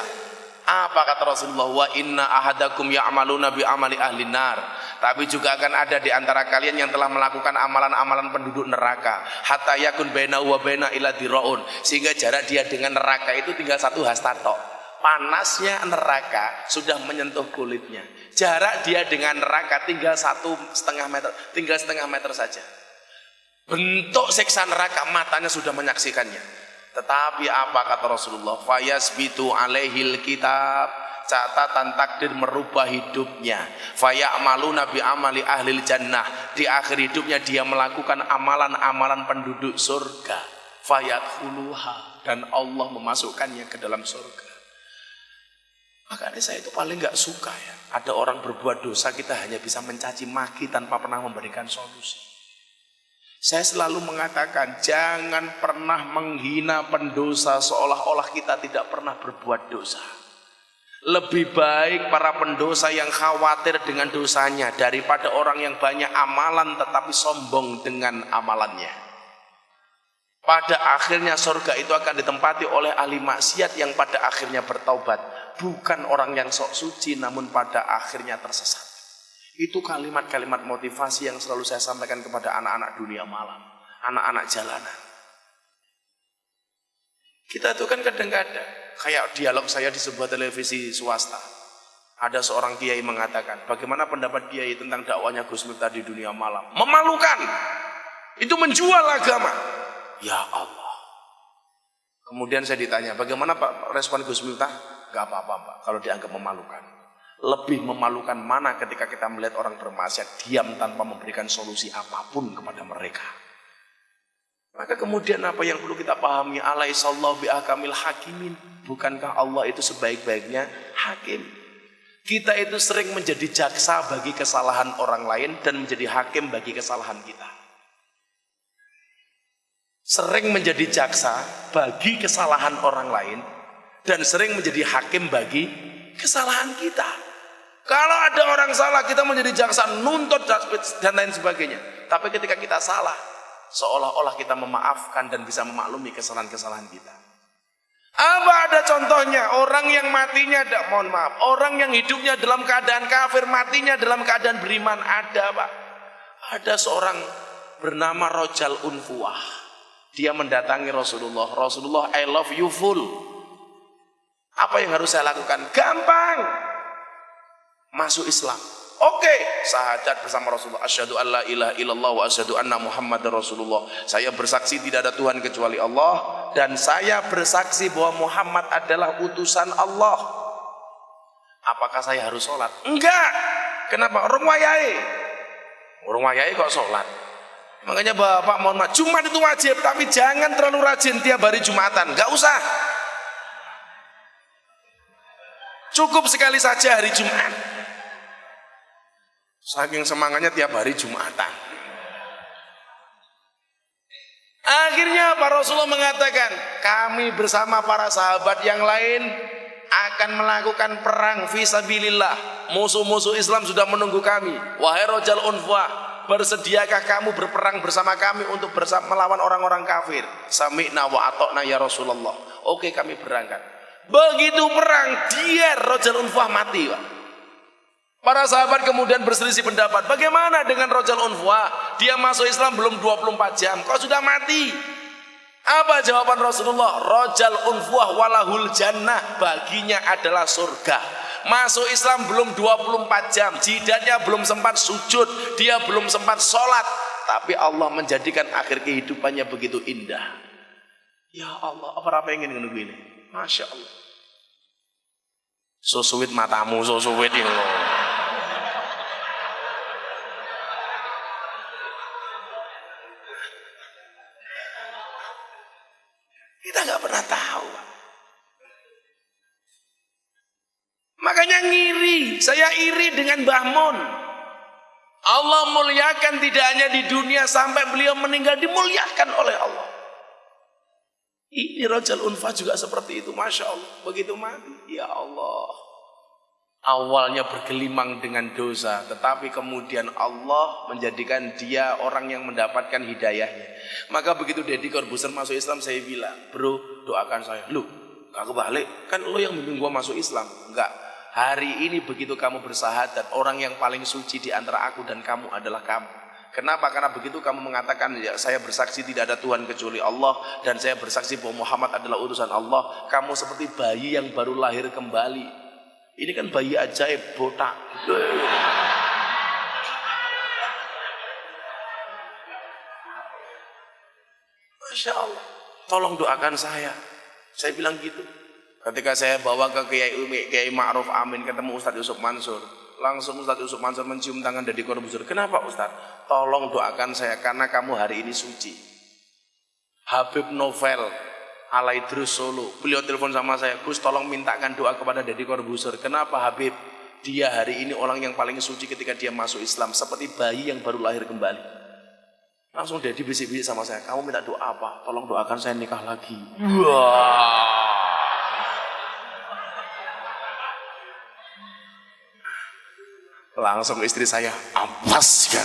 Apa kata Rasulullah? Wa inna ahadakum ya'maluna bi amali ahli nar. Tapi juga akan ada di antara kalian yang telah melakukan amalan-amalan penduduk neraka. Hatta yakun baina wa baina ila diraun. Sehingga jarak dia dengan neraka itu tinggal 1 hasta tok. Panasnya neraka sudah menyentuh kulitnya. Jarak dia dengan neraka tinggal 1,5 meter. Tinggal 1,5 meter saja. Bentuk siksa neraka matanya sudah menyaksikannya. Tetapi apa kata Rasulullah? Fayasbitu alaihil kitab. catatan takdir merubah hidupnya. Faya'maluna bi amali ahlil jannah. Di akhir hidupnya dia melakukan amalan-amalan penduduk surga. Fayadkhuluha, dan Allah memasukkannya ke dalam surga. Makanya saya itu paling gak suka ya, ada orang berbuat dosa kita hanya bisa mencaci maki tanpa pernah memberikan solusi. Saya selalu mengatakan jangan pernah menghina pendosa seolah-olah kita tidak pernah berbuat dosa. Lebih baik para pendosa yang khawatir dengan dosanya daripada orang yang banyak amalan tetapi sombong dengan amalannya. Pada akhirnya surga itu akan ditempati oleh ahli maksiat yang pada akhirnya bertaubat. Bukan orang yang sok suci namun pada akhirnya tersesat. Itu kalimat-kalimat motivasi yang selalu saya sampaikan kepada anak-anak dunia malam. Anak-anak jalanan. Kita itu kan kadang-kadang kayak dialog saya di sebuah televisi swasta. Ada seorang kiai mengatakan, bagaimana pendapat kiai tentang dakwanya Gus Miftah di dunia malam? Memalukan. Itu menjual agama. Ya Allah. Kemudian saya ditanya, bagaimana Pak respon Gus Miftah? Gak apa-apa Pak, kalau dianggap memalukan. Lebih memalukan mana ketika kita melihat orang bermaksiat diam tanpa memberikan solusi apapun kepada mereka. Maka kemudian apa yang perlu kita pahami? Alaihissallahu bi'akamil hakimin. Bukankah Allah itu sebaik-baiknya hakim? Kita itu sering menjadi jaksa bagi kesalahan orang lain dan menjadi hakim bagi kesalahan kita. Sering menjadi jaksa bagi kesalahan orang lain dan sering menjadi hakim bagi kesalahan kita. Kalau ada orang salah kita menjadi jaksa, nuntut dan lain sebagainya. Tapi ketika kita salah, seolah-olah kita memaafkan dan bisa memaklumi kesalahan-kesalahan kita. Apa ada contohnya? Orang yang matinya, mohon maaf, orang yang hidupnya dalam keadaan kafir, matinya dalam keadaan beriman, ada Pak. Ada seorang bernama Rojal Unfuah. Dia mendatangi Rasulullah. Rasulullah, I love you full. Apa yang harus saya lakukan? Gampang. Masuk Islam. Oke, syahadat bersama Rasulullah. Asyhadu an la ilaha illallah wa asyhadu anna Muhammadar Rasulullah. Saya bersaksi tidak ada Tuhan kecuali Allah dan saya bersaksi bahwa Muhammad adalah utusan Allah. Apakah saya harus sholat? Enggak. Kenapa? Orang wayai kok sholat? Makanya Bapak mohon maaf, Jumat itu wajib, tapi jangan terlalu rajin tiap hari Jumatan. Enggak usah. Cukup sekali saja hari Jumat. Saking semangatnya tiap hari Jumatan. Akhirnya Pak Rasulullah mengatakan, kami bersama para sahabat yang lain akan melakukan perang fisabilillah. Musuh-musuh Islam sudah menunggu kami. Wahai Rojal Unfuah, bersediakah kamu berperang bersama kami untuk melawan orang-orang kafir? Sami'na wa ata'na ya Rasulullah. Oke, kami berangkat. Begitu perang, dia Rojal Unfuah mati Pak. Para sahabat kemudian berselisih pendapat. Bagaimana dengan Rojal Unfuah? Dia masuk Islam belum 24 jam, kok sudah mati? Apa jawaban Rasulullah? Rojal Unfuah walahul jannah, baginya adalah surga. Masuk Islam belum 24 jam, jidatnya belum sempat sujud, dia belum sempat sholat, tapi Allah menjadikan akhir kehidupannya begitu indah. Ya Allah, apa pengen nunggu ini? Masya Allah. So sweet matamu, so sweet ya Allah. Kita nggak pernah tahu. Makanya ngiri, saya iri dengan Mbah Mun. Allah muliakan tidak hanya di dunia, sampai beliau meninggal dimuliakan oleh Allah. Ini Rojal Unfuah juga seperti itu, Masya Allah. Begitu mati, ya Allah. Awalnya bergelimang dengan dosa, tetapi kemudian Allah menjadikan dia orang yang mendapatkan hidayahnya. Maka begitu Deddy Corbuzier masuk Islam, saya bilang, bro doakan saya. Lu gak kebalik, kan lo yang bimbing gua masuk Islam. Enggak. Hari ini begitu kamu bersahadat, orang yang paling suci di antara aku dan kamu adalah kamu. Kenapa? Karena begitu kamu mengatakan, ya, saya bersaksi tidak ada Tuhan kecuali Allah, dan saya bersaksi bahwa Muhammad adalah utusan Allah. Kamu seperti bayi yang baru lahir kembali. Ini kan bayi ajaib, botak. Masya Allah. Tolong doakan saya. Saya bilang gitu. Ketika saya bawa ke Kiai Ma'ruf Amin ketemu Ustadz Yusuf Mansur, langsung Ustadz Yusuf Mansur mencium tangan Deddy Corbuzier. Kenapa Ustadz? Tolong doakan saya karena kamu hari ini suci. Habib Novel Alaidrus Solo, beliau telepon sama saya, Gus tolong mintakan doa kepada Deddy Corbuzier. Kenapa Habib? Dia hari ini orang yang paling suci ketika dia masuk Islam, seperti bayi yang baru lahir kembali. Langsung Deddy bisik-bisik sama saya, kamu minta doa apa? Tolong doakan saya nikah lagi. Wah. Langsung istri saya, ampas kan.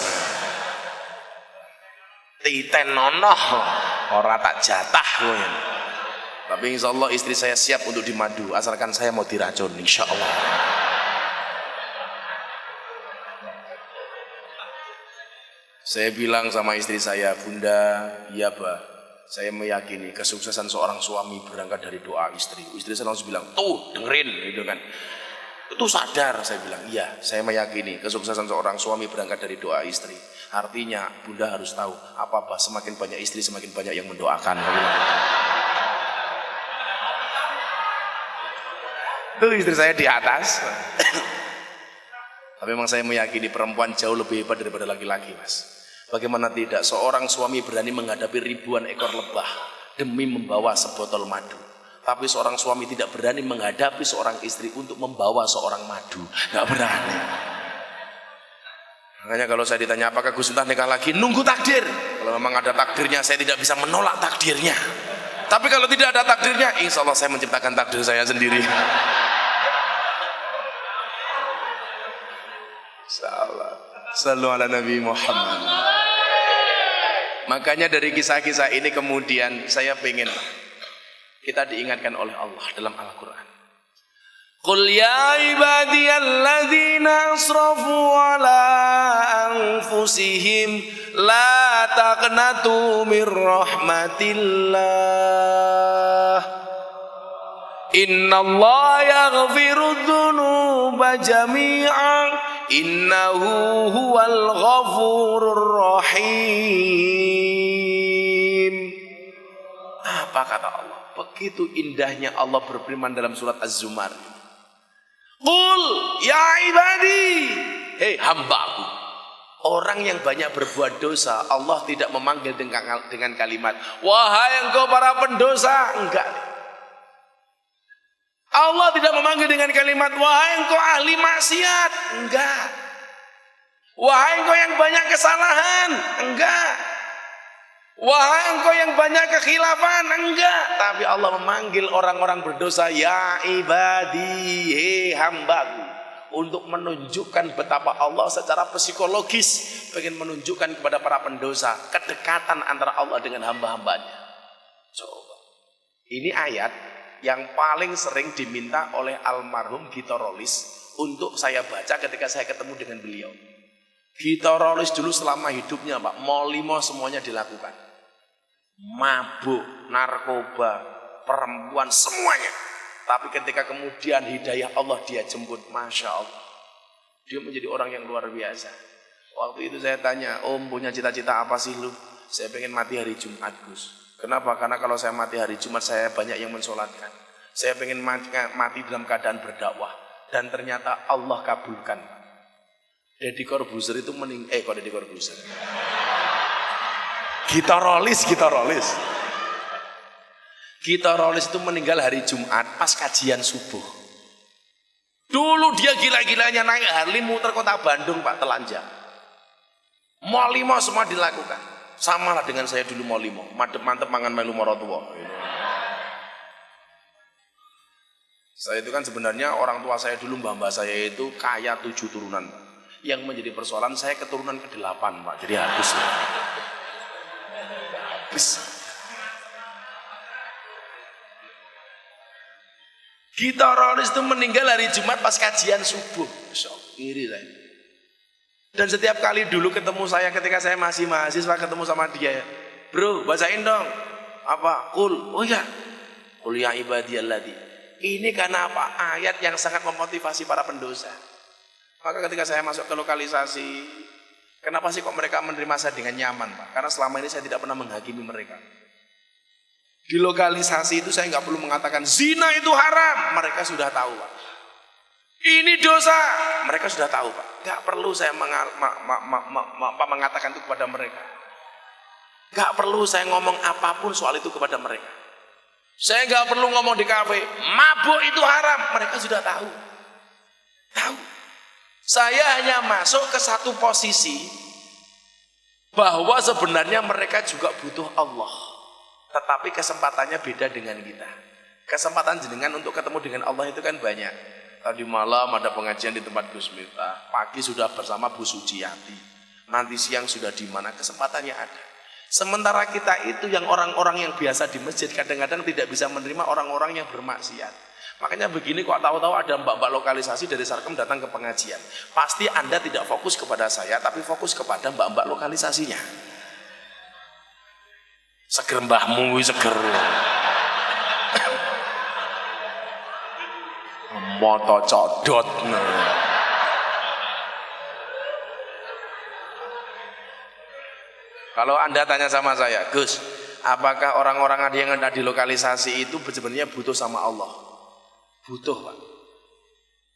Titen nono, orang tak jatah. Tapi insya Allah istri saya siap untuk dimadu, asalkan saya mau diracun, insya Allah. Saya bilang sama istri saya, Bunda, iya bah, saya meyakini kesuksesan seorang suami berangkat dari doa istri. Istri saya langsung bilang, tuh dengerin, gitu kan. Itu sadar, saya bilang, iya, saya meyakini kesuksesan seorang suami berangkat dari doa istri. Artinya, Bunda harus tahu, apa-apa semakin banyak istri, semakin banyak yang mendoakan. Tuh istri saya di atas. Tapi memang saya meyakini perempuan jauh lebih hebat daripada laki-laki, Mas. Bagaimana tidak seorang suami berani menghadapi ribuan ekor lebah demi membawa sebotol madu. Tapi seorang suami tidak berani menghadapi seorang istri untuk membawa seorang madu. Gak berani. Makanya kalau saya ditanya apakah Gus Miftah nikah lagi, nunggu takdir. Kalau memang ada takdirnya, saya tidak bisa menolak takdirnya. Tapi kalau tidak ada takdirnya, insya Allah saya menciptakan takdir saya sendiri. Insyaallah. Sallu ala Nabi Muhammad. Makanya dari kisah-kisah ini kemudian saya pengen kita diingatkan oleh Allah dalam Al-Quran. Qul ya ibadiyalladzina asrafu ala anfusihim la taqnatu mir rahmatillah. Innallaha yaghfiru dzunuba jami'an innahu huwal ghafurur rahim. Apa kata Allah? Begitu indahnya Allah berfirman dalam surat Az-Zumar. Qul ya ibadi, hei hambaku. Orang yang banyak berbuat dosa, Allah tidak memanggil dengan kalimat wahai engkau para pendosa, enggak. Allah tidak memanggil dengan kalimat wahai engkau ahli maksiat, enggak. Wahai engkau yang banyak kesalahan, enggak. Wahai engkau yang banyak kekhilafan, enggak. Tapi Allah memanggil orang-orang berdosa, ya ibadi, hambaku, untuk menunjukkan betapa Allah secara psikologis ingin menunjukkan kepada para pendosa kedekatan antara Allah dengan hamba-hambanya. Coba, ini ayat yang paling sering diminta oleh almarhum Gito Rolis untuk saya baca ketika saya ketemu dengan beliau. Gito Rolis dulu selama hidupnya Pak, mau limo semuanya dilakukan. Mabuk, narkoba, perempuan, semuanya. Tapi ketika kemudian hidayah Allah dia jemput, Masya Allah, dia menjadi orang yang luar biasa. Waktu itu saya tanya, Om punya cita-cita apa sih lu? Saya pengen mati hari Jumat Gus. Kenapa? Karena kalau saya mati hari Jumat saya banyak yang mensolatkan. Saya pengen mati dalam keadaan berdakwah. Dan ternyata Allah kabulkan. Deddy Corbuzier itu kok Deddy Corbuzier? Gito Rolis. Gito Rolis itu meninggal hari Jumat pas kajian subuh. Dulu dia gila-gilanya naik Harley muter kota Bandung Pak, telanjang. Mau limo semua dilakukan. Sama lah dengan saya dulu mau limo, mantep mangan melu morotua. Saya itu kan sebenarnya orang tua saya dulu, mbah saya itu kaya 7 turunan. Yang menjadi persoalan saya keturunan ke-8 Pak, jadi habis. Gito Rolis itu meninggal hari Jumat pas kajian subuh. Iri saya. Dan setiap kali dulu ketemu saya ketika saya masih mahasiswa ketemu sama dia, bro bacain dong apa Qul, oh ya Qul ya ibadiyalladzina. Ini karena apa? Ayat yang sangat memotivasi para pendosa. Maka ketika saya masuk ke lokalisasi, kenapa sih kok mereka menerima saya dengan nyaman Pak? Karena selama ini saya tidak pernah menghakimi mereka. Di lokalisasi itu saya nggak perlu mengatakan zina itu haram, mereka sudah tahu Pak. Ini dosa, mereka sudah tahu Pak. Nggak perlu saya mengatakan itu kepada mereka. Nggak perlu saya ngomong apapun soal itu kepada mereka. Saya nggak perlu ngomong di kafe, mabuk itu haram, mereka sudah tahu. Tahu. Saya hanya masuk ke satu posisi bahwa sebenarnya mereka juga butuh Allah. Tetapi kesempatannya beda dengan kita. Kesempatan jenengan untuk ketemu dengan Allah itu kan banyak. Tadi malam ada pengajian di tempat Gus Miftah, pagi sudah bersama Bu Suciati, nanti siang sudah di mana, kesempatannya ada. Sementara kita itu yang orang-orang yang biasa di masjid kadang-kadang tidak bisa menerima orang-orang yang bermaksiat. Makanya begini, kok tahu-tahu ada mbak-mbak lokalisasi dari Sarkem datang ke pengajian, pasti Anda tidak fokus kepada saya, tapi fokus kepada mbak-mbak lokalisasinya. Seger mbahmu, seger. Moto codot. Kalau Anda tanya sama saya, Gus, apakah orang-orang yang ada di lokalisasi itu sebenarnya butuh sama Allah? Butuh Pak.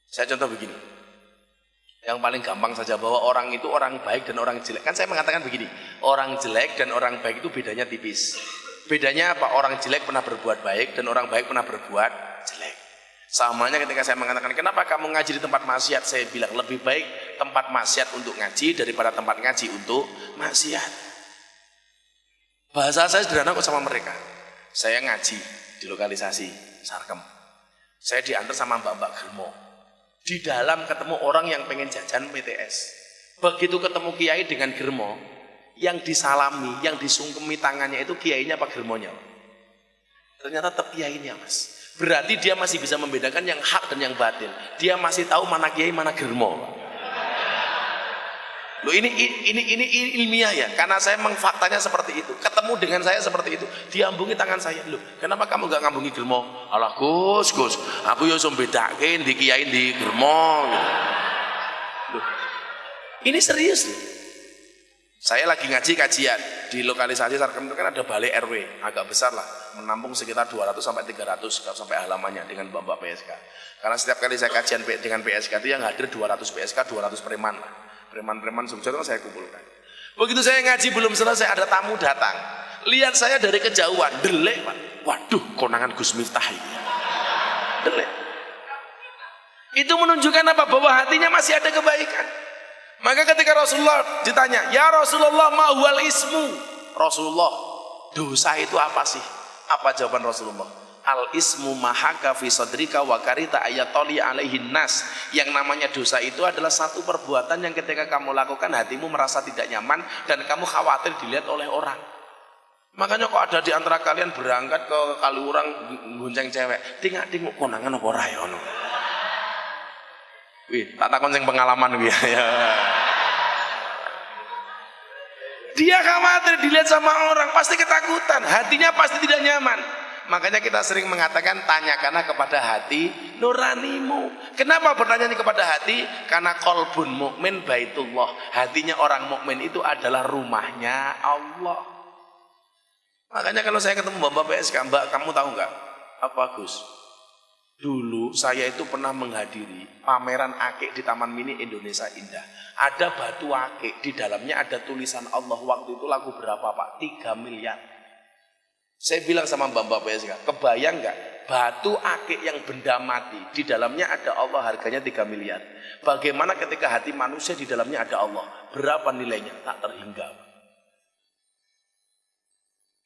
Saya contoh begini. Yang paling gampang saja, bahwa orang itu orang baik dan orang jelek. Kan saya mengatakan begini, orang jelek dan orang baik itu bedanya tipis. Bedanya apa? Orang jelek pernah berbuat baik dan orang baik pernah berbuat jelek. Samanya ketika saya mengatakan, kenapa kamu ngaji di tempat maksiat? Saya bilang, lebih baik tempat maksiat untuk ngaji daripada tempat ngaji untuk maksiat. Bahasa saya sederhana kok sama mereka. Saya ngaji di lokalisasi Sarkem. Saya diantar sama mbak-mbak Germo. Di dalam ketemu orang yang pengen jajan PTS. Begitu ketemu kiai dengan Germo, yang disalami, yang disungkemi tangannya itu kiainya apa Germonya? Ternyata tetap kiainya Mas. Berarti dia masih bisa membedakan yang hak dan yang batil. Dia masih tahu mana kiai, mana Germo. Loh, ini ilmiah ya, karena saya faktanya seperti itu. Ketemu dengan saya seperti itu, diambungi tangan saya. Loh, kenapa kamu gak ngambungi Germo? Alah Gus, aku ya bedakin di kiai di Germo. Loh, ini serius loh. Saya lagi ngaji kajian di lokalisasi Sarkem itu kan ada balai RW agak besar lah, menampung sekitar 200 sampai 300 sampai halamannya dengan mbak-mbak PSK. Karena setiap kali saya kajian dengan PSK itu yang hadir 200 PSK, 200 preman lah. Preman-preman Jogja itu saya kumpulkan. Begitu saya ngaji belum selesai, ada tamu datang. Lihat saya dari kejauhan, delek Pak. Waduh, konangan Gus Miftah ini. Delek. Itu menunjukkan apa? Bahwa hatinya masih ada kebaikan. Maka ketika Rasulullah ditanya, ya Rasulullah ma huwal ismu? Rasulullah, dosa itu apa sih? Apa jawaban Rasulullah? Al ismu mahaka fi sadrika wa karita ayatoli alaihin nas. Yang namanya dosa itu adalah satu perbuatan yang ketika kamu lakukan hatimu merasa tidak nyaman dan kamu khawatir dilihat oleh orang. Makanya kok ada di antara kalian berangkat ke Kaliurang gonceng cewek, tingak-tinguk konangan apa ora ya ono. Wih, tak takon sing pengalaman kuwi ya. Dia khawatir dilihat sama orang, pasti ketakutan, hatinya pasti tidak nyaman. Makanya kita sering mengatakan, tanyakanlah kepada hati nuranimu. Kenapa bertanya kepada hati? Karena qalbun mukmin baitullah. Hatinya orang mukmin itu adalah rumahnya Allah. Makanya kalau saya ketemu Mbak PSK, Mbak kamu tahu nggak? Apa Gus? Dulu saya itu pernah menghadiri pameran akik di Taman Mini Indonesia Indah. Ada batu akik, di dalamnya ada tulisan Allah. Waktu itu lagu berapa Pak? 3 miliar. Saya bilang sama Mbak PSK, kebayang nggak? Batu akik yang benda mati, di dalamnya ada Allah, harganya 3 miliar. Bagaimana ketika hati manusia di dalamnya ada Allah? Berapa nilainya? Tak terhingga.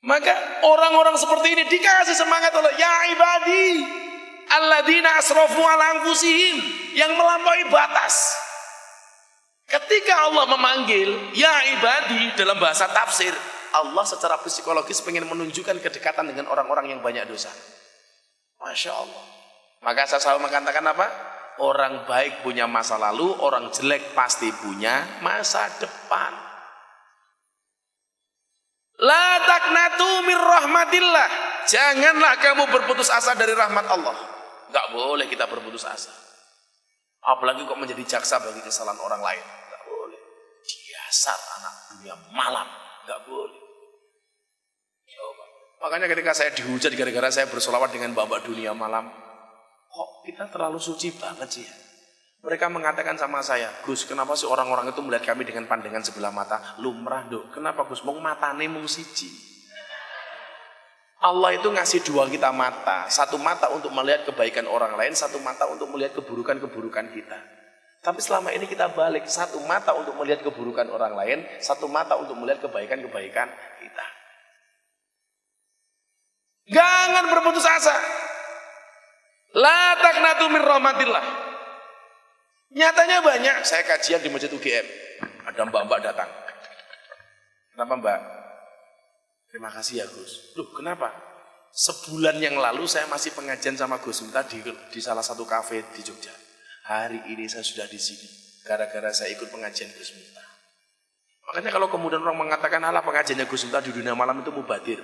Maka orang-orang seperti ini dikasih semangat oleh ya ibadi alladzina asrafu ala anfusihim, yang melampaui batas. Ketika Allah memanggil ya ibadi dalam bahasa tafsir, Allah secara psikologis pengen menunjukkan kedekatan dengan orang-orang yang banyak dosa. Masya Allah. Maka saya selalu mengatakan apa? Orang baik punya masa lalu, orang jelek pasti punya masa depan. La taqnatu mir rahmatillah. Janganlah kamu berputus asa dari rahmat Allah. Gak boleh kita berputus asa. Apalagi kok menjadi jaksa bagi kesalahan orang lain. Gak boleh. Dasar anak dunia malam. Gak boleh. Coba. Makanya ketika saya dihujat gara-gara saya bersolawat dengan babak dunia malam, kok kita terlalu suci banget sih ya? Mereka mengatakan sama saya, Gus, kenapa sih orang-orang itu melihat kami dengan pandangan sebelah mata? Lumrah dok, kenapa Gus? Mau matane mung siji. Allah itu ngasih dua kita mata. Satu mata untuk melihat kebaikan orang lain, satu mata untuk melihat keburukan-keburukan kita. Tapi selama ini kita balik, satu mata untuk melihat keburukan orang lain, satu mata untuk melihat kebaikan-kebaikan kita. Jangan berputus asa. La taqnatu min rahmatillah. Nyatanya banyak, saya kajian di Masjid UGM, ada mbak-mbak datang. Kenapa mbak? Terima kasih ya Gus. Loh kenapa? Sebulan yang lalu saya masih pengajian sama Gus Miftah di salah satu kafe di Jogja. Hari ini saya sudah di sini, gara-gara saya ikut pengajian Gus Miftah. Makanya kalau kemudian orang mengatakan, alah pengajiannya Gus Miftah di dunia malam itu mubadir.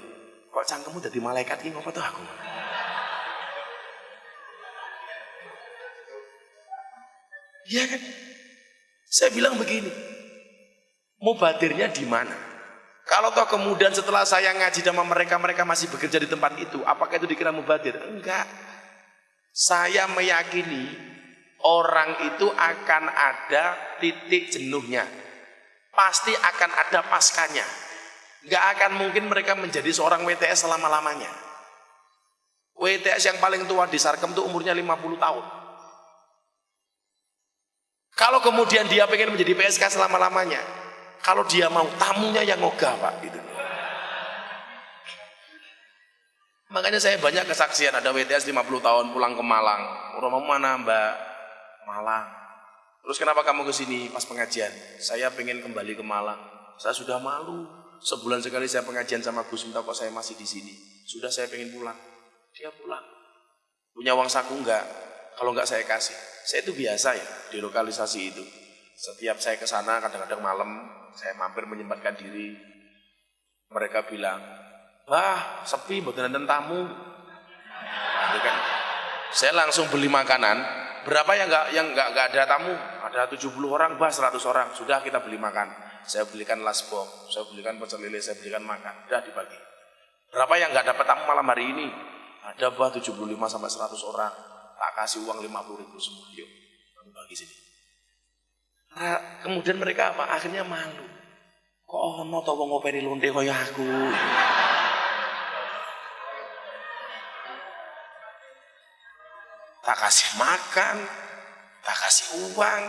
Kok cangkemmu jadi malaikat ini, apa tuh aku? Iya kan? Saya bilang begini, mubadirnya di mana? Kalau toh kemudian setelah saya ngaji sama mereka masih bekerja di tempat itu, apakah itu dikira mubadir? Enggak. Saya meyakini orang itu akan ada titik jenuhnya. Pasti akan ada paskanya. Enggak akan mungkin mereka menjadi seorang WTS selama-lamanya. WTS yang paling tua di Sarkem itu umurnya 50 tahun. Kalau kemudian dia pengen menjadi PSK selama-lamanya, kalau dia mau tamunya yang ogah Pak gitu. Makanya saya banyak kesaksian, ada WTS 50 tahun pulang ke Malang. Rumahmu mana Mbak? Malang. Terus kenapa kamu ke sini pas pengajian? Saya pengen kembali ke Malang. Saya sudah malu. Sebulan sekali saya pengajian sama Gus Miftah kok saya masih di sini. Sudah saya pengen pulang. Dia pulang. Punya uang saku enggak? Kalau enggak saya kasih. Saya itu biasa ya di lokalisasi itu. Setiap saya ke sana kadang-kadang malam saya mampir menyempatkan diri. Mereka bilang, "Bah, sepi mboten enten tamu." Gitu kan. Saya langsung beli makanan. Berapa yang enggak ada tamu? Ada 70 orang, bah 100 orang. Sudah kita beli makan. Saya belikan lasbok, saya belikan pecel lele, saya belikan makan. Sudah dibagi. Berapa yang enggak dapat tamu malam hari ini? Ada bah 75 sampai 100 orang. Tak kasih uang 50.000 semua. Yuk, kami bagi sini. Nah, kemudian mereka apa? Akhirnya malu. Kok ono to wong ngopeni lonte kaya aku. Tak kasih makan, tak kasih uang.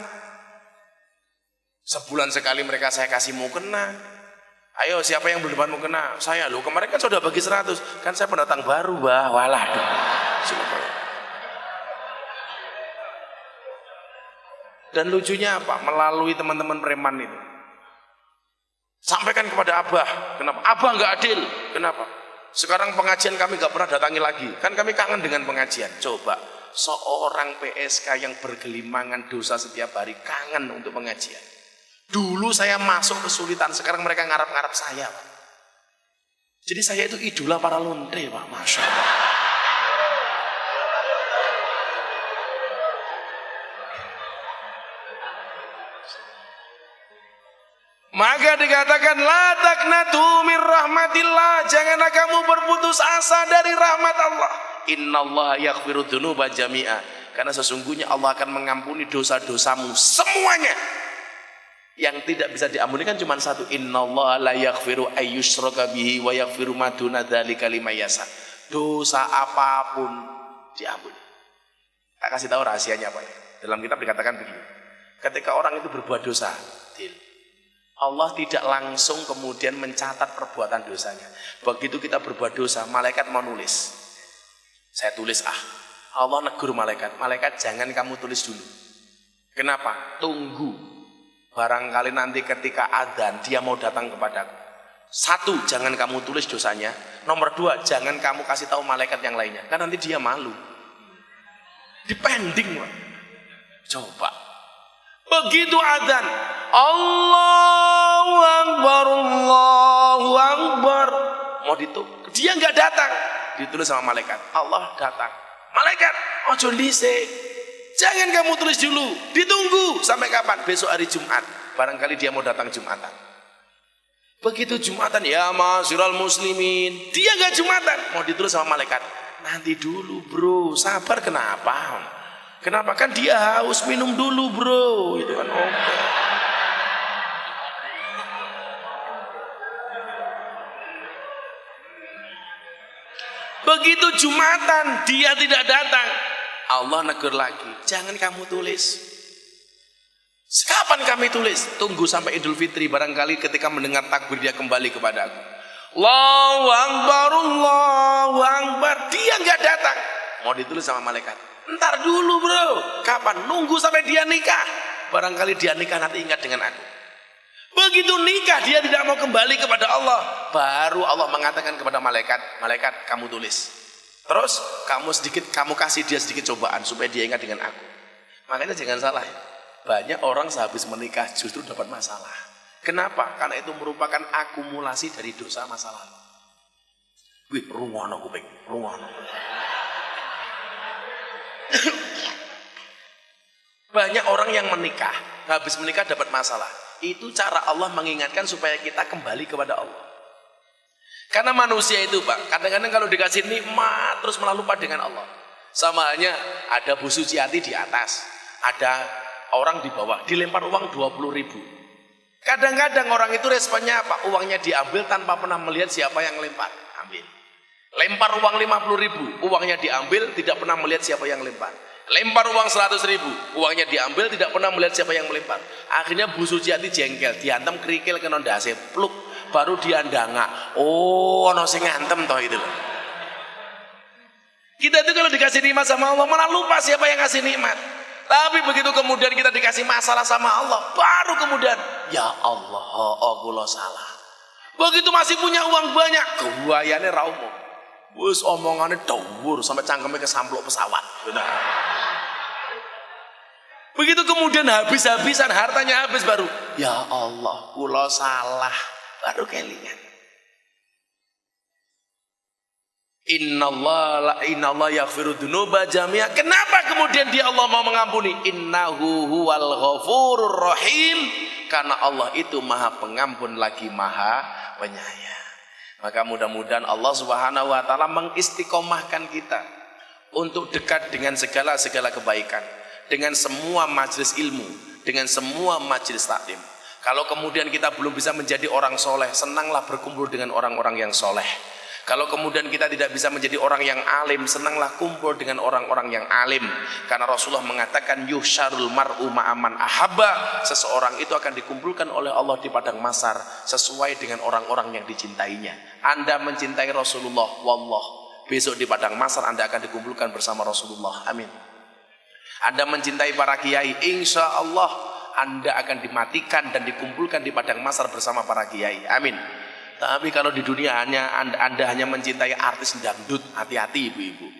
Sebulan sekali mereka saya kasih mukena. Ayo siapa yang berdepan mukena? Saya loh, kemarin kan sudah bagi 100. Kan saya pendatang baru, Bah. Walah. Dan lucunya apa? Melalui teman-teman preman itu. Sampaikan kepada Abah. Kenapa? Abah nggak adil. Kenapa? Sekarang pengajian kami nggak pernah datangi lagi. Kan kami kangen dengan pengajian. Coba, seorang PSK yang bergelimangan dosa setiap hari kangen untuk pengajian. Dulu saya masuk kesulitan, sekarang mereka ngarap-ngarap saya, Pak. Jadi saya itu idola para lonte, Pak. Masya Allah. Maka dikatakan la taqnatu min rahmatillah, janganlah kamu berputus asa dari rahmat Allah. Innallaha yaghfiru dzunuba jami'a, karena sesungguhnya Allah akan mengampuni dosa-dosamu semuanya. Yang tidak bisa diampuni kan cuma satu, innallaha la yaghfiru ayyushraka bihi wa yaghfiru ma duna dzalika liman yasha. Dosa apapun diampuni. Tak kasih tahu rahasianya apa ya. Dalam kitab dikatakan begini. Ketika orang itu berbuat dosa, Allah tidak langsung kemudian mencatat perbuatan dosanya. Begitu kita berbuat dosa, malaikat mau nulis. Saya tulis Allah negur malaikat. Malaikat jangan kamu tulis dulu. Kenapa? Tunggu. Barangkali nanti ketika adzan dia mau datang kepadaku. 1, jangan kamu tulis dosanya. Nomor 2, jangan kamu kasih tahu malaikat yang lainnya. Kan nanti dia malu. Dipending, Pak. Coba. Begitu adzan, Allahu Akbar, Allahu Akbar. Mau ditulis, dia nggak datang. Ditulis sama malaikat. Allah datang. Malaikat, ojo dhisik. Jangan kamu tulis dulu. Ditunggu sampai kapan? Besok hari Jumat. Barangkali dia mau datang Jumatan. Begitu Jumatan, ya ma'asyiral muslimin, dia nggak Jumatan, mau ditulis sama malaikat. Nanti dulu bro, sabar. Kenapa? Kenapa? Kan dia haus, minum dulu bro, gitu kan. Oke. Begitu Jumatan, dia tidak datang, Allah negur lagi, jangan kamu tulis. Kapan kami tulis? Tunggu sampai Idul Fitri, barangkali ketika mendengar takbir dia kembali kepada aku. Allahu Akbar, Allahu Akbar. Dia nggak datang, mau ditulis sama malaikat. Ntar dulu bro, kapan? Nunggu sampai dia nikah, barangkali dia nikah nanti ingat dengan aku. Begitu nikah dia tidak mau kembali kepada Allah, baru Allah mengatakan kepada malaikat, malaikat kamu tulis. Terus kamu kasih dia sedikit cobaan supaya dia ingat dengan aku. Makanya jangan salah ya. Banyak orang sehabis menikah justru dapat masalah. Kenapa? Karena itu merupakan akumulasi dari dosa masa lalu. Wih, rungono kuping, rungono. Banyak orang yang menikah, habis menikah dapat masalah. Itu cara Allah mengingatkan supaya kita kembali kepada Allah. Karena manusia itu Pak, kadang-kadang kalau dikasih nikmat terus malah lupa dengan Allah. Sama halnya ada Bu Suciati di atas, ada orang di bawah, dilempar uang 20.000. Kadang-kadang orang itu responnya apa? Uangnya diambil tanpa pernah melihat siapa yang lempar. Ambil. Lempar uang 50.000, uangnya diambil, tidak pernah melihat siapa yang lempar. Lempar uang 100.000, uangnya diambil, tidak pernah melihat siapa yang melempar. Akhirnya Bu Suciati jengkel, diantem kerikil kena ndase, pluk, baru dia ndangak. Oh, ono sing ngantem toh itu loh. Kita itu kalau dikasih nikmat sama Allah malah lupa siapa yang kasih nikmat. Tapi begitu kemudian kita dikasih masalah sama Allah, baru kemudian ya Allah, aku lo salah. Begitu masih punya uang banyak, gawayane ra umum. Wis omongane dhuwur sampai cangkeme kesampluk pesawat. Begitu kemudian habis-habisan hartanya habis baru ya Allah, kula salah, baru kelingan. Innallaha yaghfiru dzunuba jami'a. Kenapa kemudian dia Allah mau mengampuni? Innahu huwal ghafurur rahim. Karena Allah itu Maha Pengampun lagi Maha Penyayang. Maka mudah-mudahan Allah Subhanahu wa taala mengistiqomahkan kita untuk dekat dengan segala kebaikan, dengan semua majelis ilmu, dengan semua majelis taklim. Kalau kemudian kita belum bisa menjadi orang soleh, senanglah berkumpul dengan orang-orang yang soleh. Kalau kemudian kita tidak bisa menjadi orang yang alim, senanglah kumpul dengan orang-orang yang alim. Karena Rasulullah mengatakan yuhsyarul mar'u ma'aman ahabba. Seseorang itu akan dikumpulkan oleh Allah di padang mahsyar sesuai dengan orang-orang yang dicintainya. Anda mencintai Rasulullah, wallah, besok di padang mahsyar Anda akan dikumpulkan bersama Rasulullah. Amin. Anda mencintai para kiai, insya Allah Anda akan dimatikan dan dikumpulkan di padang mahsyar bersama para kiai. Amin. Tapi kalau di dunia Anda hanya mencintai artis dangdut, hati-hati ibu-ibu.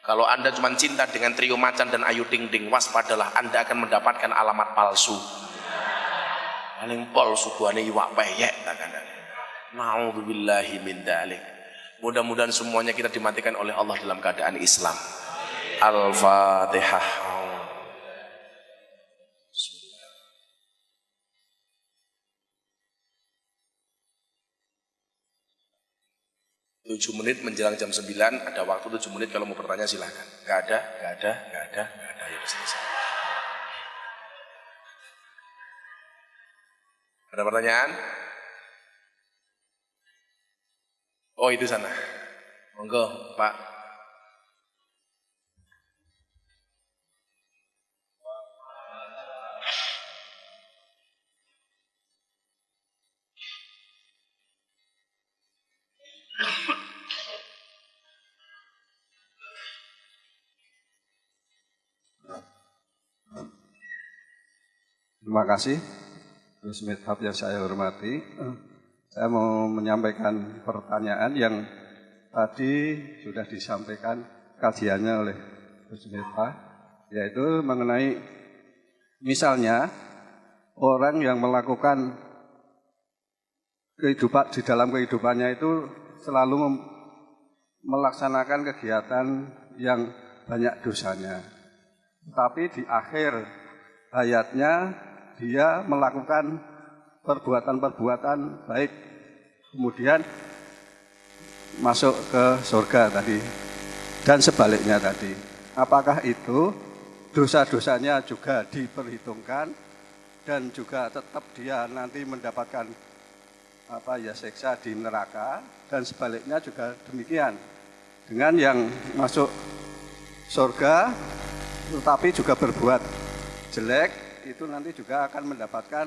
Kalau Anda cuma cinta dengan trio macan dan ayu ting ting, waspadalah, Anda akan mendapatkan alamat palsu. Paling palsu buane iwak peyek. Na'udzubillahi min dzalik. Mudah-mudahan semuanya kita dimatikan oleh Allah dalam keadaan Islam. Al-Fatihah. 7 menit menjelang jam 9, ada waktu 7 menit kalau mau bertanya silahkan. Gak ada, ya selesai. Ada pertanyaan? Oh itu sana. Monggo Pak. Terima kasih, Gus Mithab yang saya hormati. Saya mau menyampaikan pertanyaan yang tadi sudah disampaikan kajiannya oleh Gus Mithab, yaitu mengenai misalnya orang yang melakukan kehidupan di dalam kehidupannya itu selalu melaksanakan kegiatan yang banyak dosanya, tapi di akhir hayatnya dia melakukan perbuatan-perbuatan baik kemudian masuk ke surga tadi dan sebaliknya tadi. Apakah itu dosa-dosanya juga diperhitungkan dan juga tetap dia nanti mendapatkan siksa di neraka, dan sebaliknya juga demikian dengan yang masuk surga tetapi juga berbuat jelek, itu nanti juga akan mendapatkan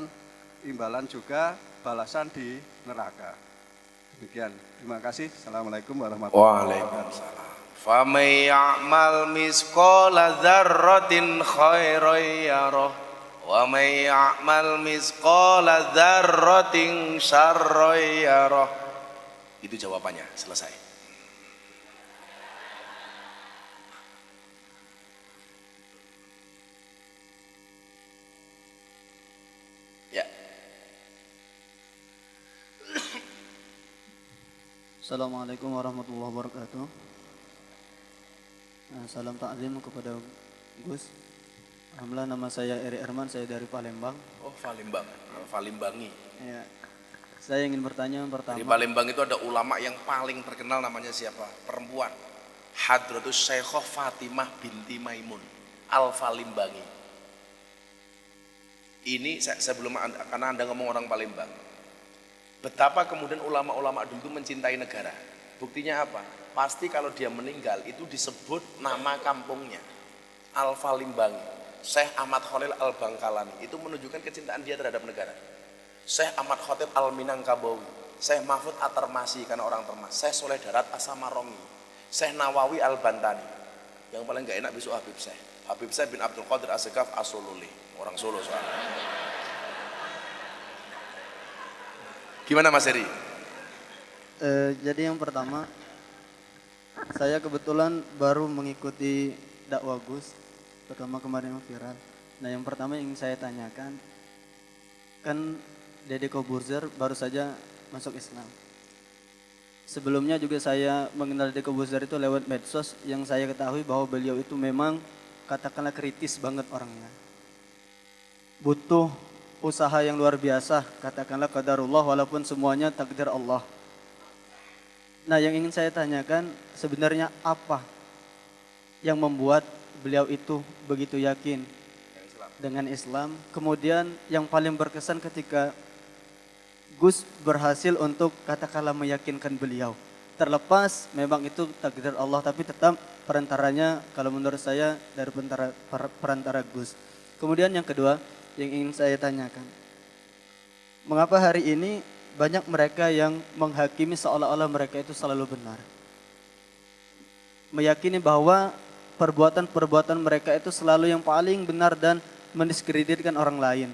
imbalan juga balasan di neraka. Demikian. Terima kasih. Assalamualaikum warahmatullahi wabarakatuh. Waalaikumsalam. Faman ya'mal misqala dzarratin khairan yarah wa may ya'mal misqala dzarratin syarran yarah. Itu jawabannya, selesai. Ya. Assalamualaikum warahmatullahi wabarakatuh. Salam takzim kepada Gus. Alhamdulillah, nama saya Eri Erman, saya dari Palembang. Oh, Palembang, Palembangi. Ya. Saya ingin bertanya pertama. Di Palembang itu ada ulama yang paling terkenal, namanya siapa? Perempuan. Hadratus Syekhah Fatimah binti Maimun Al-Falimbangi. Ini sebelum karena Anda ngomong orang Palembang. Betapa kemudian ulama-ulama dulu itu mencintai negara. Buktinya apa? Pasti kalau dia meninggal itu disebut nama kampungnya. Al-Falimbangi. Syekh Ahmad Khalil Al-Bangkalani. Itu menunjukkan kecintaan dia terhadap negara. Syekh Ahmad Khatib Al-Minangkabawi. Syekh Mahfud At-Termasi karena orang Termas. Syekh Soleh Darat As-Samarongi. Syekh Nawawi Al-Bantani. Yang paling gak enak besok Habib Syekh. Habib Syekh bin Abdul Qadir As-Segaf As-Soluli. Orang Solo soalnya. Gimana Mas Heri? Jadi yang pertama, saya kebetulan baru mengikuti dakwah Gus, pertama kemarin viral. Nah, yang pertama yang ingin saya tanyakan, kan Deddy Corbuzier baru saja masuk Islam. Sebelumnya juga saya mengenal Deddy Corbuzier itu lewat medsos, yang saya ketahui bahwa beliau itu memang katakanlah kritis banget orangnya. Butuh usaha yang luar biasa, katakanlah qadarullah, walaupun semuanya takdir Allah. Nah, yang ingin saya tanyakan, sebenarnya apa yang membuat beliau itu begitu yakin dengan Islam? Kemudian yang paling berkesan ketika Gus berhasil untuk katakanlah meyakinkan beliau. Terlepas memang itu takdir Allah, tapi tetap perantaranya kalau menurut saya dari perantara Gus. Kemudian yang kedua yang ingin saya tanyakan, mengapa hari ini banyak mereka yang menghakimi seolah-olah mereka itu selalu benar, meyakini bahwa perbuatan-perbuatan mereka itu selalu yang paling benar dan mendiskreditkan orang lain.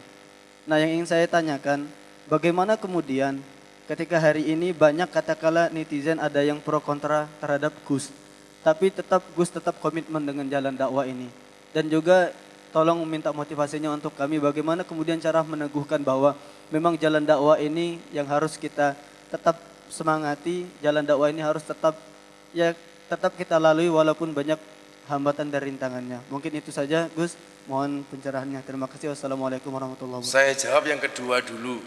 Nah, yang ingin saya tanyakan, bagaimana kemudian ketika hari ini banyak katakanlah netizen ada yang pro kontra terhadap Gus, tapi Gus tetap komitmen dengan jalan dakwah ini. Dan juga tolong minta motivasinya untuk kami, bagaimana kemudian cara meneguhkan bahwa memang jalan dakwah ini yang harus kita tetap semangati, jalan dakwah ini harus tetap kita lalui walaupun banyak hambatan dan rintangannya. Mungkin itu saja Gus, mohon pencerahannya. Terima kasih. Wassalamualaikum warahmatullahi wabarakatuh. Saya jawab yang kedua dulu.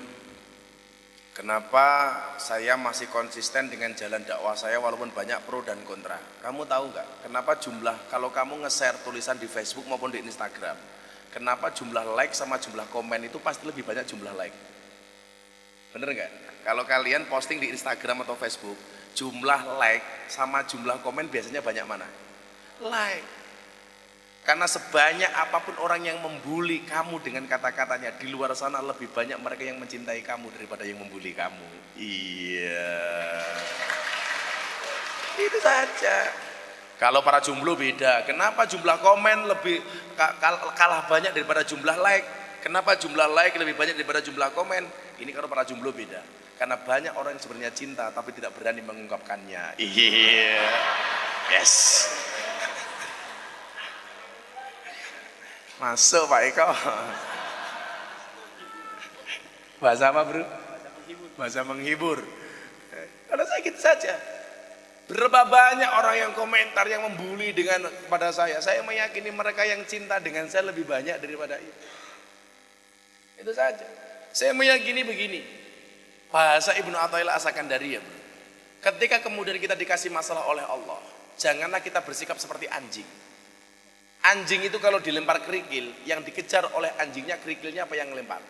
Kenapa saya masih konsisten dengan jalan dakwah saya walaupun banyak pro dan kontra? Kamu tahu nggak? Kenapa jumlah, kalau kamu nge-share tulisan di Facebook maupun di Instagram, kenapa jumlah like sama jumlah komen itu pasti lebih banyak jumlah like? Bener nggak? Kalau kalian posting di Instagram atau Facebook, jumlah like sama jumlah komen biasanya banyak mana? Like. Karena sebanyak apapun orang yang membuli kamu dengan kata-katanya, di luar sana lebih banyak mereka yang mencintai kamu daripada yang membuli kamu. Iya. Itu saja. Kalau para jomblo beda. Kenapa jumlah komen lebih kalah banyak daripada jumlah like? Kenapa jumlah like lebih banyak daripada jumlah komen? Ini kalau para jomblo beda. Karena banyak orang yang sebenarnya cinta tapi tidak berani mengungkapkannya. Iya. Yes. Masuk Pak Eko. Bahasa apa bro? Bahasa menghibur. Kalau saya gitu saja. Berapa banyak orang yang komentar yang membuli kepada saya. Saya meyakini mereka yang cinta dengan saya lebih banyak daripada itu. Itu saja. Saya meyakini begini. Bahasa Ibnu Athaillah As-Sakandari ya, ketika kemudian kita dikasih masalah oleh Allah, janganlah kita bersikap seperti anjing. Anjing itu kalau dilempar kerikil, yang dikejar oleh anjingnya kerikilnya apa yang ngelempar?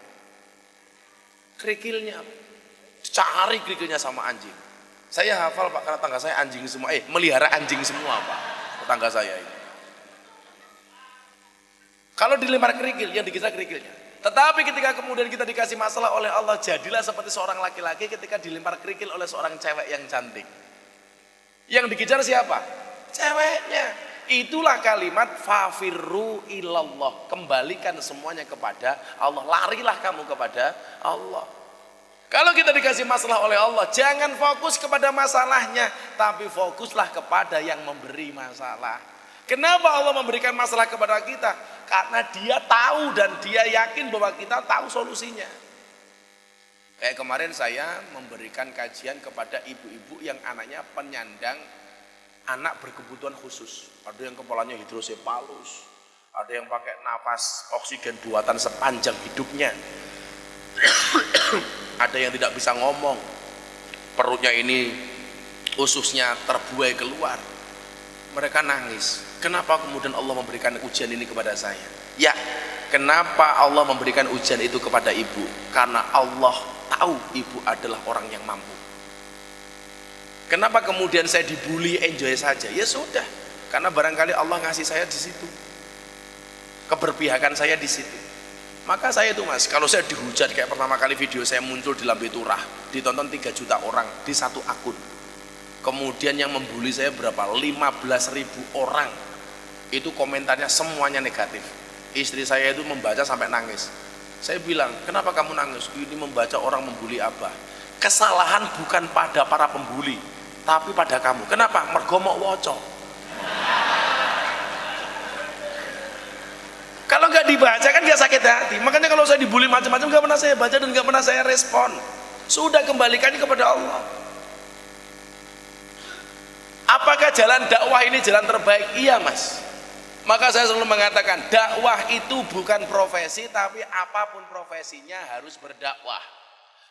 Kerikilnya. Cari kerikilnya sama anjing. Saya hafal Pak, karena tangga saya anjing semua. Melihara anjing semua Pak, tetangga saya ini. Kalau dilempar kerikil, yang dikejar kerikilnya. Tetapi ketika kemudian kita dikasih masalah oleh Allah, jadilah seperti seorang laki-laki ketika dilempar kerikil oleh seorang cewek yang cantik. Yang dikejar siapa? Ceweknya. Itulah kalimat fafirru ilallah. Kembalikan semuanya kepada Allah. Larilah kamu kepada Allah. Kalau kita dikasih masalah oleh Allah, jangan fokus kepada masalahnya, tapi fokuslah kepada yang memberi masalah. Kenapa Allah memberikan masalah kepada kita? Karena Dia tahu dan Dia yakin bahwa kita tahu solusinya. Kayak kemarin saya memberikan kajian kepada ibu-ibu yang anaknya penyandang anak berkebutuhan khusus. Ada yang kepalanya hidrosefalus, ada yang pakai napas oksigen buatan sepanjang hidupnya, ada yang tidak bisa ngomong, perutnya ini ususnya terbuai keluar. Mereka nangis. Kenapa kemudian Allah memberikan ujian ini kepada saya? Ya, kenapa Allah memberikan ujian itu kepada ibu? Karena Allah tahu ibu adalah orang yang mampu. Kenapa kemudian saya dibully, enjoy saja? Ya sudah, karena barangkali Allah ngasih saya di situ, keberpihakan saya di situ. Maka saya itu Mas, kalau saya dihujat kayak pertama kali video saya muncul di Lambe Turah, ditonton 3 juta orang di satu akun. Kemudian yang membuli saya berapa? 15.000 orang. Itu komentarnya semuanya negatif. Istri saya itu membaca sampai nangis. Saya bilang, kenapa kamu nangis? Ini membaca orang membuli Abah. Kesalahan bukan pada para pembuli, tapi pada kamu. Kenapa? Mergo mok woco. Kalau nggak dibaca kan nggak sakit hati. Makanya kalau saya dibully macam-macam nggak pernah saya baca dan nggak pernah saya respon. Sudah, kembalikan kepada Allah. Apakah jalan dakwah ini jalan terbaik? Iya Mas. Maka saya selalu mengatakan dakwah itu bukan profesi, tapi apapun profesinya harus berdakwah.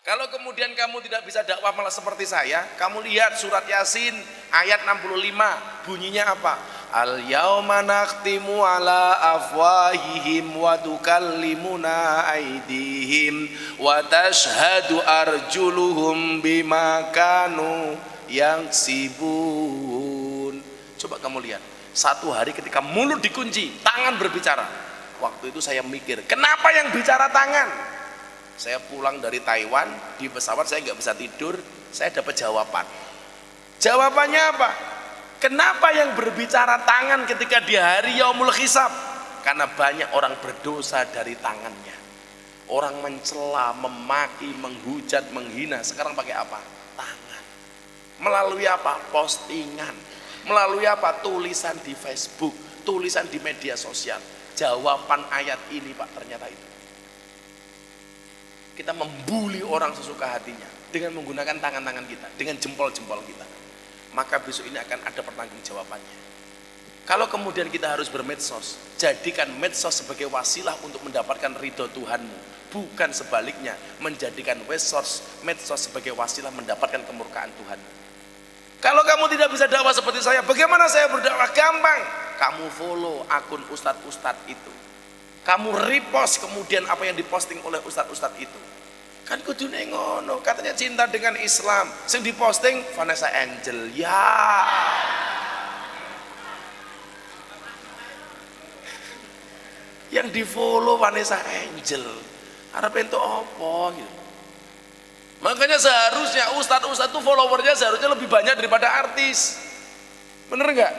Kalau kemudian kamu tidak bisa dakwah malah seperti saya, kamu lihat surat Yasin ayat 65, bunyinya apa? Al yauma nakhtimu ala afwahihim wa tukallimuna aydihim wa tashhadu arjuluhum bima kanu yang sibun. Coba kamu lihat, satu hari ketika mulut dikunci, tangan berbicara. Waktu itu saya mikir, kenapa yang bicara tangan? Saya pulang dari Taiwan, di pesawat saya nggak bisa tidur, saya dapat jawaban. Jawabannya apa? Kenapa yang berbicara tangan ketika di hari Yaumul Hisab? Karena banyak orang berdosa dari tangannya. Orang mencela, memaki, menghujat, menghina. Sekarang pakai apa? Tangan. Melalui apa? Postingan. Melalui apa? Tulisan di Facebook, tulisan di media sosial. Jawaban ayat ini Pak, ternyata itu. Kita membuli orang sesuka hatinya dengan menggunakan tangan-tangan kita, dengan jempol-jempol kita. Maka besok ini akan ada pertanggungjawabannya. Kalau kemudian kita harus bermedsos, jadikan medsos sebagai wasilah untuk mendapatkan ridho Tuhanmu, bukan sebaliknya menjadikan medsos sebagai wasilah mendapatkan kemurkaan Tuhan. Kalau kamu tidak bisa dakwah seperti saya, bagaimana saya berdakwah? Gampang, kamu follow akun ustadz-ustadz itu, kamu repost kemudian apa yang diposting oleh ustadz-ustadz itu. Kan kudune ngono, katanya cinta dengan Islam, sing diposting Vanessa Angel. Ya, yang di follow Vanessa Angel, harap itu apa gitu. Makanya seharusnya ustadz-ustadz itu followernya seharusnya lebih banyak daripada artis. Bener nggak?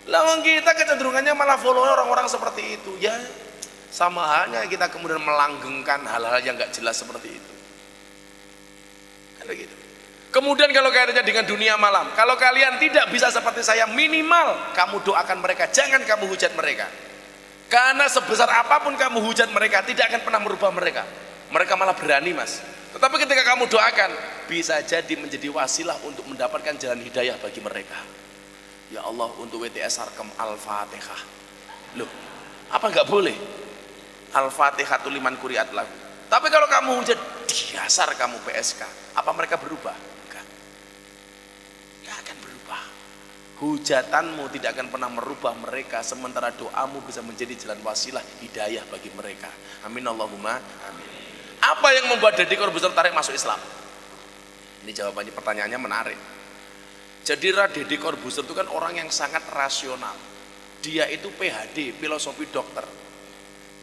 Lawan kita kecenderungannya malah follow orang-orang seperti itu. Ya, sama halnya kita kemudian melanggengkan hal-hal yang nggak jelas seperti itu. Kan begitu. Kemudian kalau kaitannya dengan dunia malam, kalau kalian tidak bisa seperti saya, minimal kamu doakan mereka, jangan kamu hujat mereka. Karena sebesar apapun kamu hujat mereka, tidak akan pernah merubah mereka. Mereka malah berani Mas. Tetapi ketika kamu doakan, bisa jadi menjadi wasilah untuk mendapatkan jalan hidayah bagi mereka. Ya Allah, untuk WTS Sarkem Al-Fatihah. Loh, apa nggak boleh? Al-Fatihah tu liman kuriat lahu. Tapi kalau kamu hujat, dasar kamu PSK. Apa mereka berubah? Enggak. Enggak akan berubah. Hujatanmu tidak akan pernah merubah mereka, sementara doamu bisa menjadi jalan wasilah hidayah bagi mereka. Amin Allahumma amin. Apa yang membuat Deddy Corbuzier tertarik masuk Islam? Ini jawabannya, pertanyaannya menarik. Jadi Deddy Corbuzier itu kan orang yang sangat rasional. Dia itu PhD, filosofi dokter.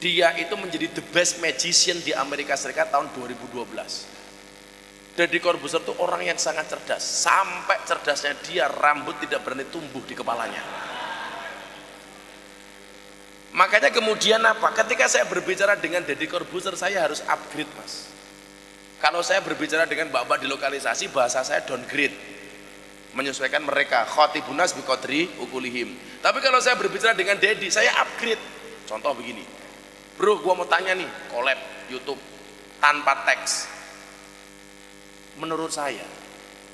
Dia itu menjadi the best magician di Amerika Serikat tahun 2012. Deddy Corbuzier itu orang yang sangat cerdas. Sampai cerdasnya dia rambut tidak berani tumbuh di kepalanya. Makanya kemudian apa? Ketika saya berbicara dengan Deddy Corbuzier, saya harus upgrade, Mas. Kalau saya berbicara dengan bapak di lokalisasi, bahasa saya downgrade, menyesuaikan mereka. Khotibunas biqadri ukulihim. Tapi kalau saya berbicara dengan Deddy, saya upgrade. Contoh begini. Bro, gua mau tanya nih, collab YouTube tanpa teks. Menurut saya,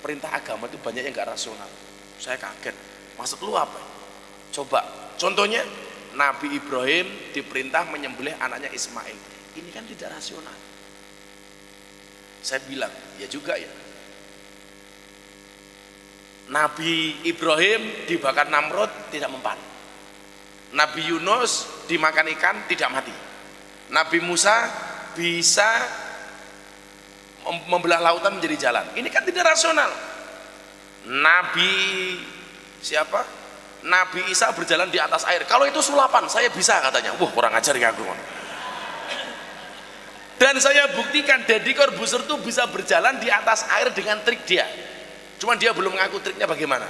perintah agama itu banyak yang gak rasional. Saya kaget. Maksud lu apa? Coba, contohnya Nabi Ibrahim diperintah menyembelih anaknya Ismail. Ini kan tidak rasional. Saya bilang, ya juga ya. Nabi Ibrahim dibakar Namrud tidak mempan. Nabi Yunus dimakan ikan tidak mati. Nabi Musa bisa membelah lautan menjadi jalan. Ini kan tidak rasional. Nabi siapa? Nabi Isa berjalan di atas air. Kalau itu sulapan, saya bisa katanya. Wah, kurang ajar ya aku. Dan saya buktikan Deddy Corbuzier itu bisa berjalan di atas air dengan trik dia. Cuman dia belum ngaku triknya bagaimana.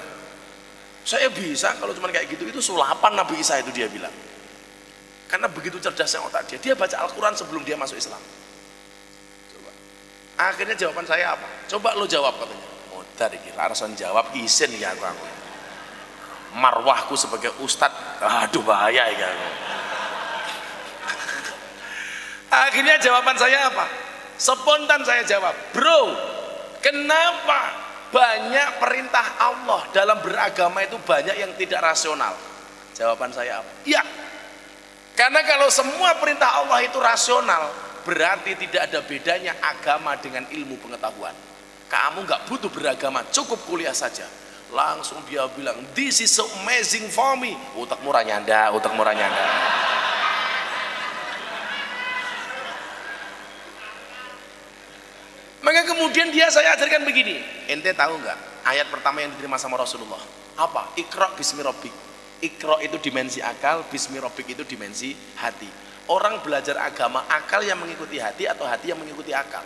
Saya bisa kalau cuma kayak gitu, itu sulapan Nabi Isa itu dia bilang. Karena begitu cerdasnya otak dia. Dia baca Al-Quran sebelum dia masuk Islam. Coba. Akhirnya jawaban saya apa? Coba lo jawab katanya. Modar iki, larasan jawab isin ya aku. Marwahku sebagai ustadz, aduh bahaya ya. Akhirnya jawaban saya apa? Spontan saya jawab, bro, kenapa banyak perintah Allah dalam beragama itu banyak yang tidak rasional? Jawaban saya apa? Ya, karena kalau semua perintah Allah itu rasional, berarti tidak ada bedanya agama dengan ilmu pengetahuan. Kamu nggak butuh beragama, cukup kuliah saja. Langsung dia bilang, this is so amazing for me. Utak murah nyanda, utak murah nyanda. Maka kemudian saya ajarkan begini. Ente tahu nggak ayat pertama yang diterima sama Rasulullah? Apa? Iqra bismi rabbik. Iqra itu dimensi akal, bismi rabbik itu dimensi hati. Orang belajar agama, akal yang mengikuti hati atau hati yang mengikuti akal?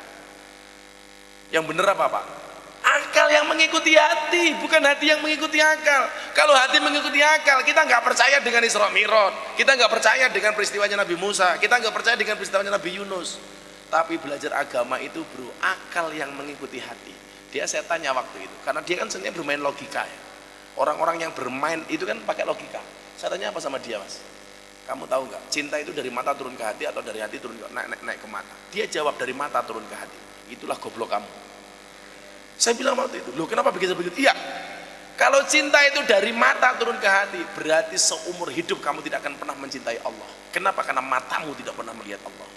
Yang benar apa Pak? Akal yang mengikuti hati, bukan hati yang mengikuti akal. Kalau hati mengikuti akal, kita nggak percaya dengan Isra Mi'raj, kita nggak percaya dengan peristiwanya Nabi Musa, kita nggak percaya dengan peristiwanya Nabi Yunus. Tapi belajar agama itu bro, akal yang mengikuti hati. Dia saya tanya waktu itu, karena dia kan sebenarnya bermain logika ya. Orang-orang yang bermain itu kan pakai logika. Saya tanya apa sama dia, Mas? Kamu tahu nggak, cinta itu dari mata turun ke hati atau dari hati turun ke naik ke mata? Dia jawab dari mata turun ke hati. Itulah goblok kamu. Saya bilang waktu itu, loh kenapa begitu? Iya, kalau cinta itu dari mata turun ke hati, berarti seumur hidup kamu tidak akan pernah mencintai Allah. Kenapa? Karena matamu tidak pernah melihat Allah.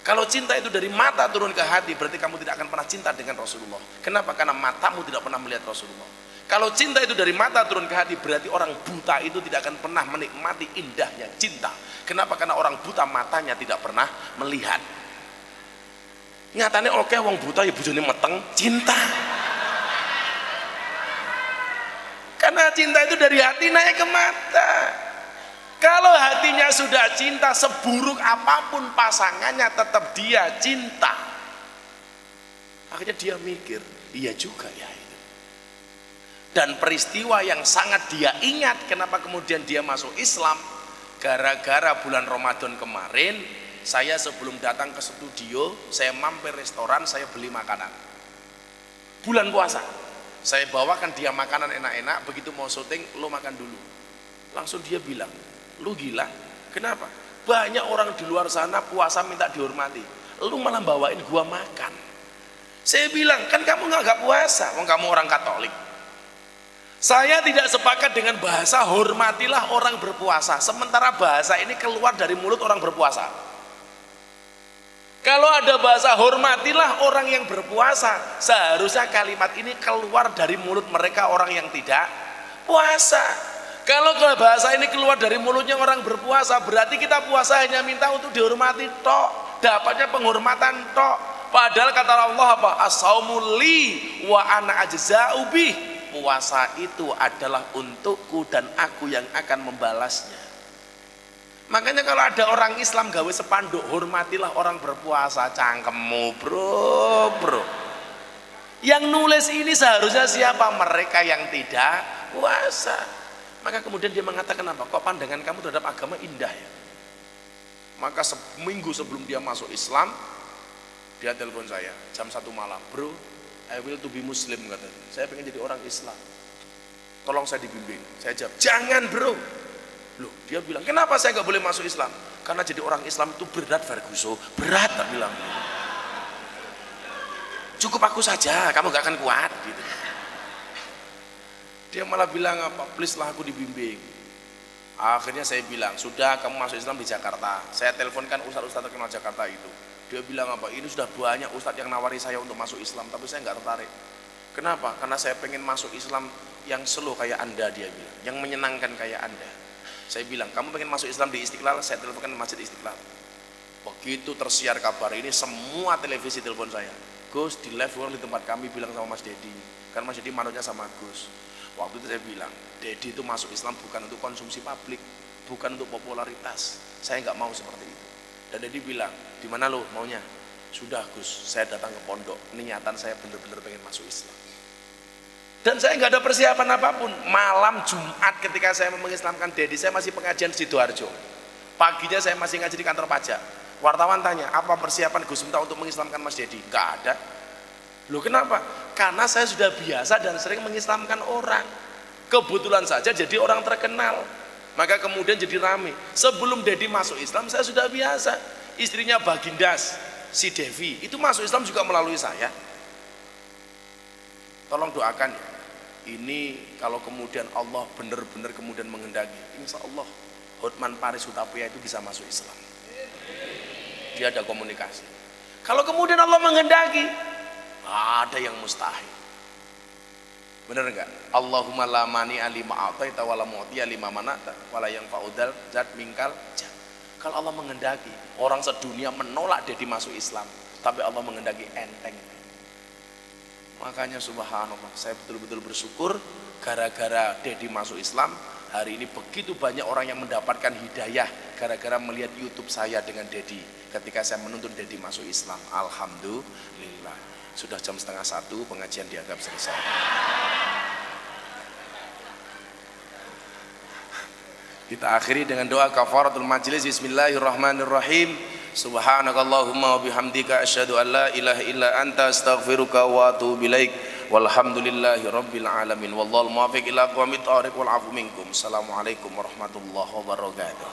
Kalau cinta itu dari mata turun ke hati, berarti kamu tidak akan pernah cinta dengan Rasulullah. Kenapa? Karena matamu tidak pernah melihat Rasulullah. Kalau cinta itu dari mata turun ke hati, berarti orang buta itu tidak akan pernah menikmati indahnya cinta. Kenapa? Karena orang buta matanya tidak pernah melihat. Nyatanya oke, wong buta ya bojone meteng, cinta. Karena cinta itu dari hati naik ke mata. Kalau hatinya sudah cinta, seburuk apapun pasangannya tetap dia cinta. Akhirnya dia mikir, iya juga ya. Dan peristiwa yang sangat dia ingat, kenapa kemudian dia masuk Islam, gara-gara bulan Ramadan kemarin, saya sebelum datang ke studio, saya mampir restoran, saya beli makanan. Bulan puasa, saya bawakan dia makanan enak-enak, begitu mau syuting, lo makan dulu. Langsung dia bilang, lu gila, kenapa? Banyak orang di luar sana puasa minta dihormati, lu malah bawain gua makan. Saya bilang, kan kamu nggak puasa, kamu orang Katolik. Saya tidak sepakat dengan bahasa hormatilah orang berpuasa, sementara bahasa ini keluar dari mulut orang berpuasa. Kalau ada bahasa hormatilah orang yang berpuasa, seharusnya kalimat ini keluar dari mulut mereka orang yang tidak puasa. Kalau bahasa ini keluar dari mulutnya orang berpuasa, berarti kita puasa hanya minta untuk dihormati tok, dapatnya penghormatan tok. Padahal kata Allah apa? As-saumu li wa ana ajza'u bih. Puasa itu adalah untukku dan aku yang akan membalasnya. Makanya kalau ada orang Islam gawe sepanduk, hormatilah orang berpuasa, cangkemmu bro. Yang nulis ini seharusnya siapa? Mereka yang tidak puasa. Maka kemudian dia mengatakan apa? Kok pandangan kamu terhadap agama indah ya? Maka seminggu sebelum dia masuk Islam, dia telepon saya jam 1 malam, bro, I will to be Muslim, katanya. Saya pengen jadi orang Islam. Tolong saya dibimbing. Saya jawab, jangan bro. Loh, dia bilang, kenapa saya nggak boleh masuk Islam? Karena jadi orang Islam itu berat, Ferguson. Berat, tak bilang. Cukup aku saja, kamu nggak akan kuat. Gitu. Dia malah bilang apa? Please lah aku dibimbing. Akhirnya saya bilang, sudah kamu masuk Islam di Jakarta. Saya teleponkan ustadz-ustadz terkenal Jakarta itu. Dia bilang apa? Ini sudah banyak ustadz yang nawari saya untuk masuk Islam, tapi saya nggak tertarik. Kenapa? Karena saya pengen masuk Islam yang slow kayak Anda, dia bilang. Yang menyenangkan kayak Anda. Saya bilang, kamu pengen masuk Islam di Istiqlal? Saya teleponkan Masjid Istiqlal. Begitu tersiar kabar ini, semua televisi telepon saya. Gus, di live di tempat kami bilang sama Mas Dedi. Kan Mas Dedi manutnya sama Gus. Waktu itu saya bilang, Dedi itu masuk Islam bukan untuk konsumsi publik, bukan untuk popularitas. Saya nggak mau seperti itu. Dan Dedi bilang, di mana lo maunya? Sudah Gus, saya datang ke pondok. Niatan saya benar-benar pengen masuk Islam. Dan saya nggak ada persiapan apapun. Malam Jumat ketika saya mengislamkan Dedi, saya masih pengajian di Sidoarjo. Paginya saya masih ngaji di kantor pajak. Wartawan tanya, apa persiapan Gus Miftah untuk mengislamkan Mas Dedi? Nggak ada. Loh kenapa? Karena saya sudah biasa dan sering mengislamkan orang. Kebetulan saja jadi orang terkenal. Maka kemudian jadi rame. Sebelum Dedi masuk Islam, saya sudah biasa. Istrinya Bagindas, si Devi, itu masuk Islam juga melalui saya. Tolong doakan ya. Ini kalau kemudian Allah benar-benar kemudian menghendaki, insya Allah Hotman Paris Hutapea itu bisa masuk Islam. Dia ada komunikasi. Kalau kemudian Allah menghendaki, ada yang mustahil. Benar enggak? Allahumma la mani alima a'taita wa la mu'tiya lima manata wa la yanfa'udal zat minkal jat. Kalau Allah menghendaki, orang sedunia menolak Dedi masuk Islam, tapi Allah menghendaki enteng. Makanya subhanallah, saya betul-betul bersyukur gara-gara Dedi masuk Islam, hari ini begitu banyak orang yang mendapatkan hidayah gara-gara melihat YouTube saya dengan Dedi ketika saya menuntun Dedi masuk Islam. Alhamdulillah. Sudah jam 12:30, pengajian dianggap selesai. Kita akhiri dengan doa kafaratul majlis. Bismillahirrahmanirrahim. Subhanakallahumma wa bihamdika asyhadu an la ilaha illa anta astaghfiruka wa atubu ilaik. Walhamdulillahi rabbil alamin. Wallahul muwaffiq ila aqwamit thoriq wal afu minkum. Assalamualaikum warahmatullahi wabarakatuh.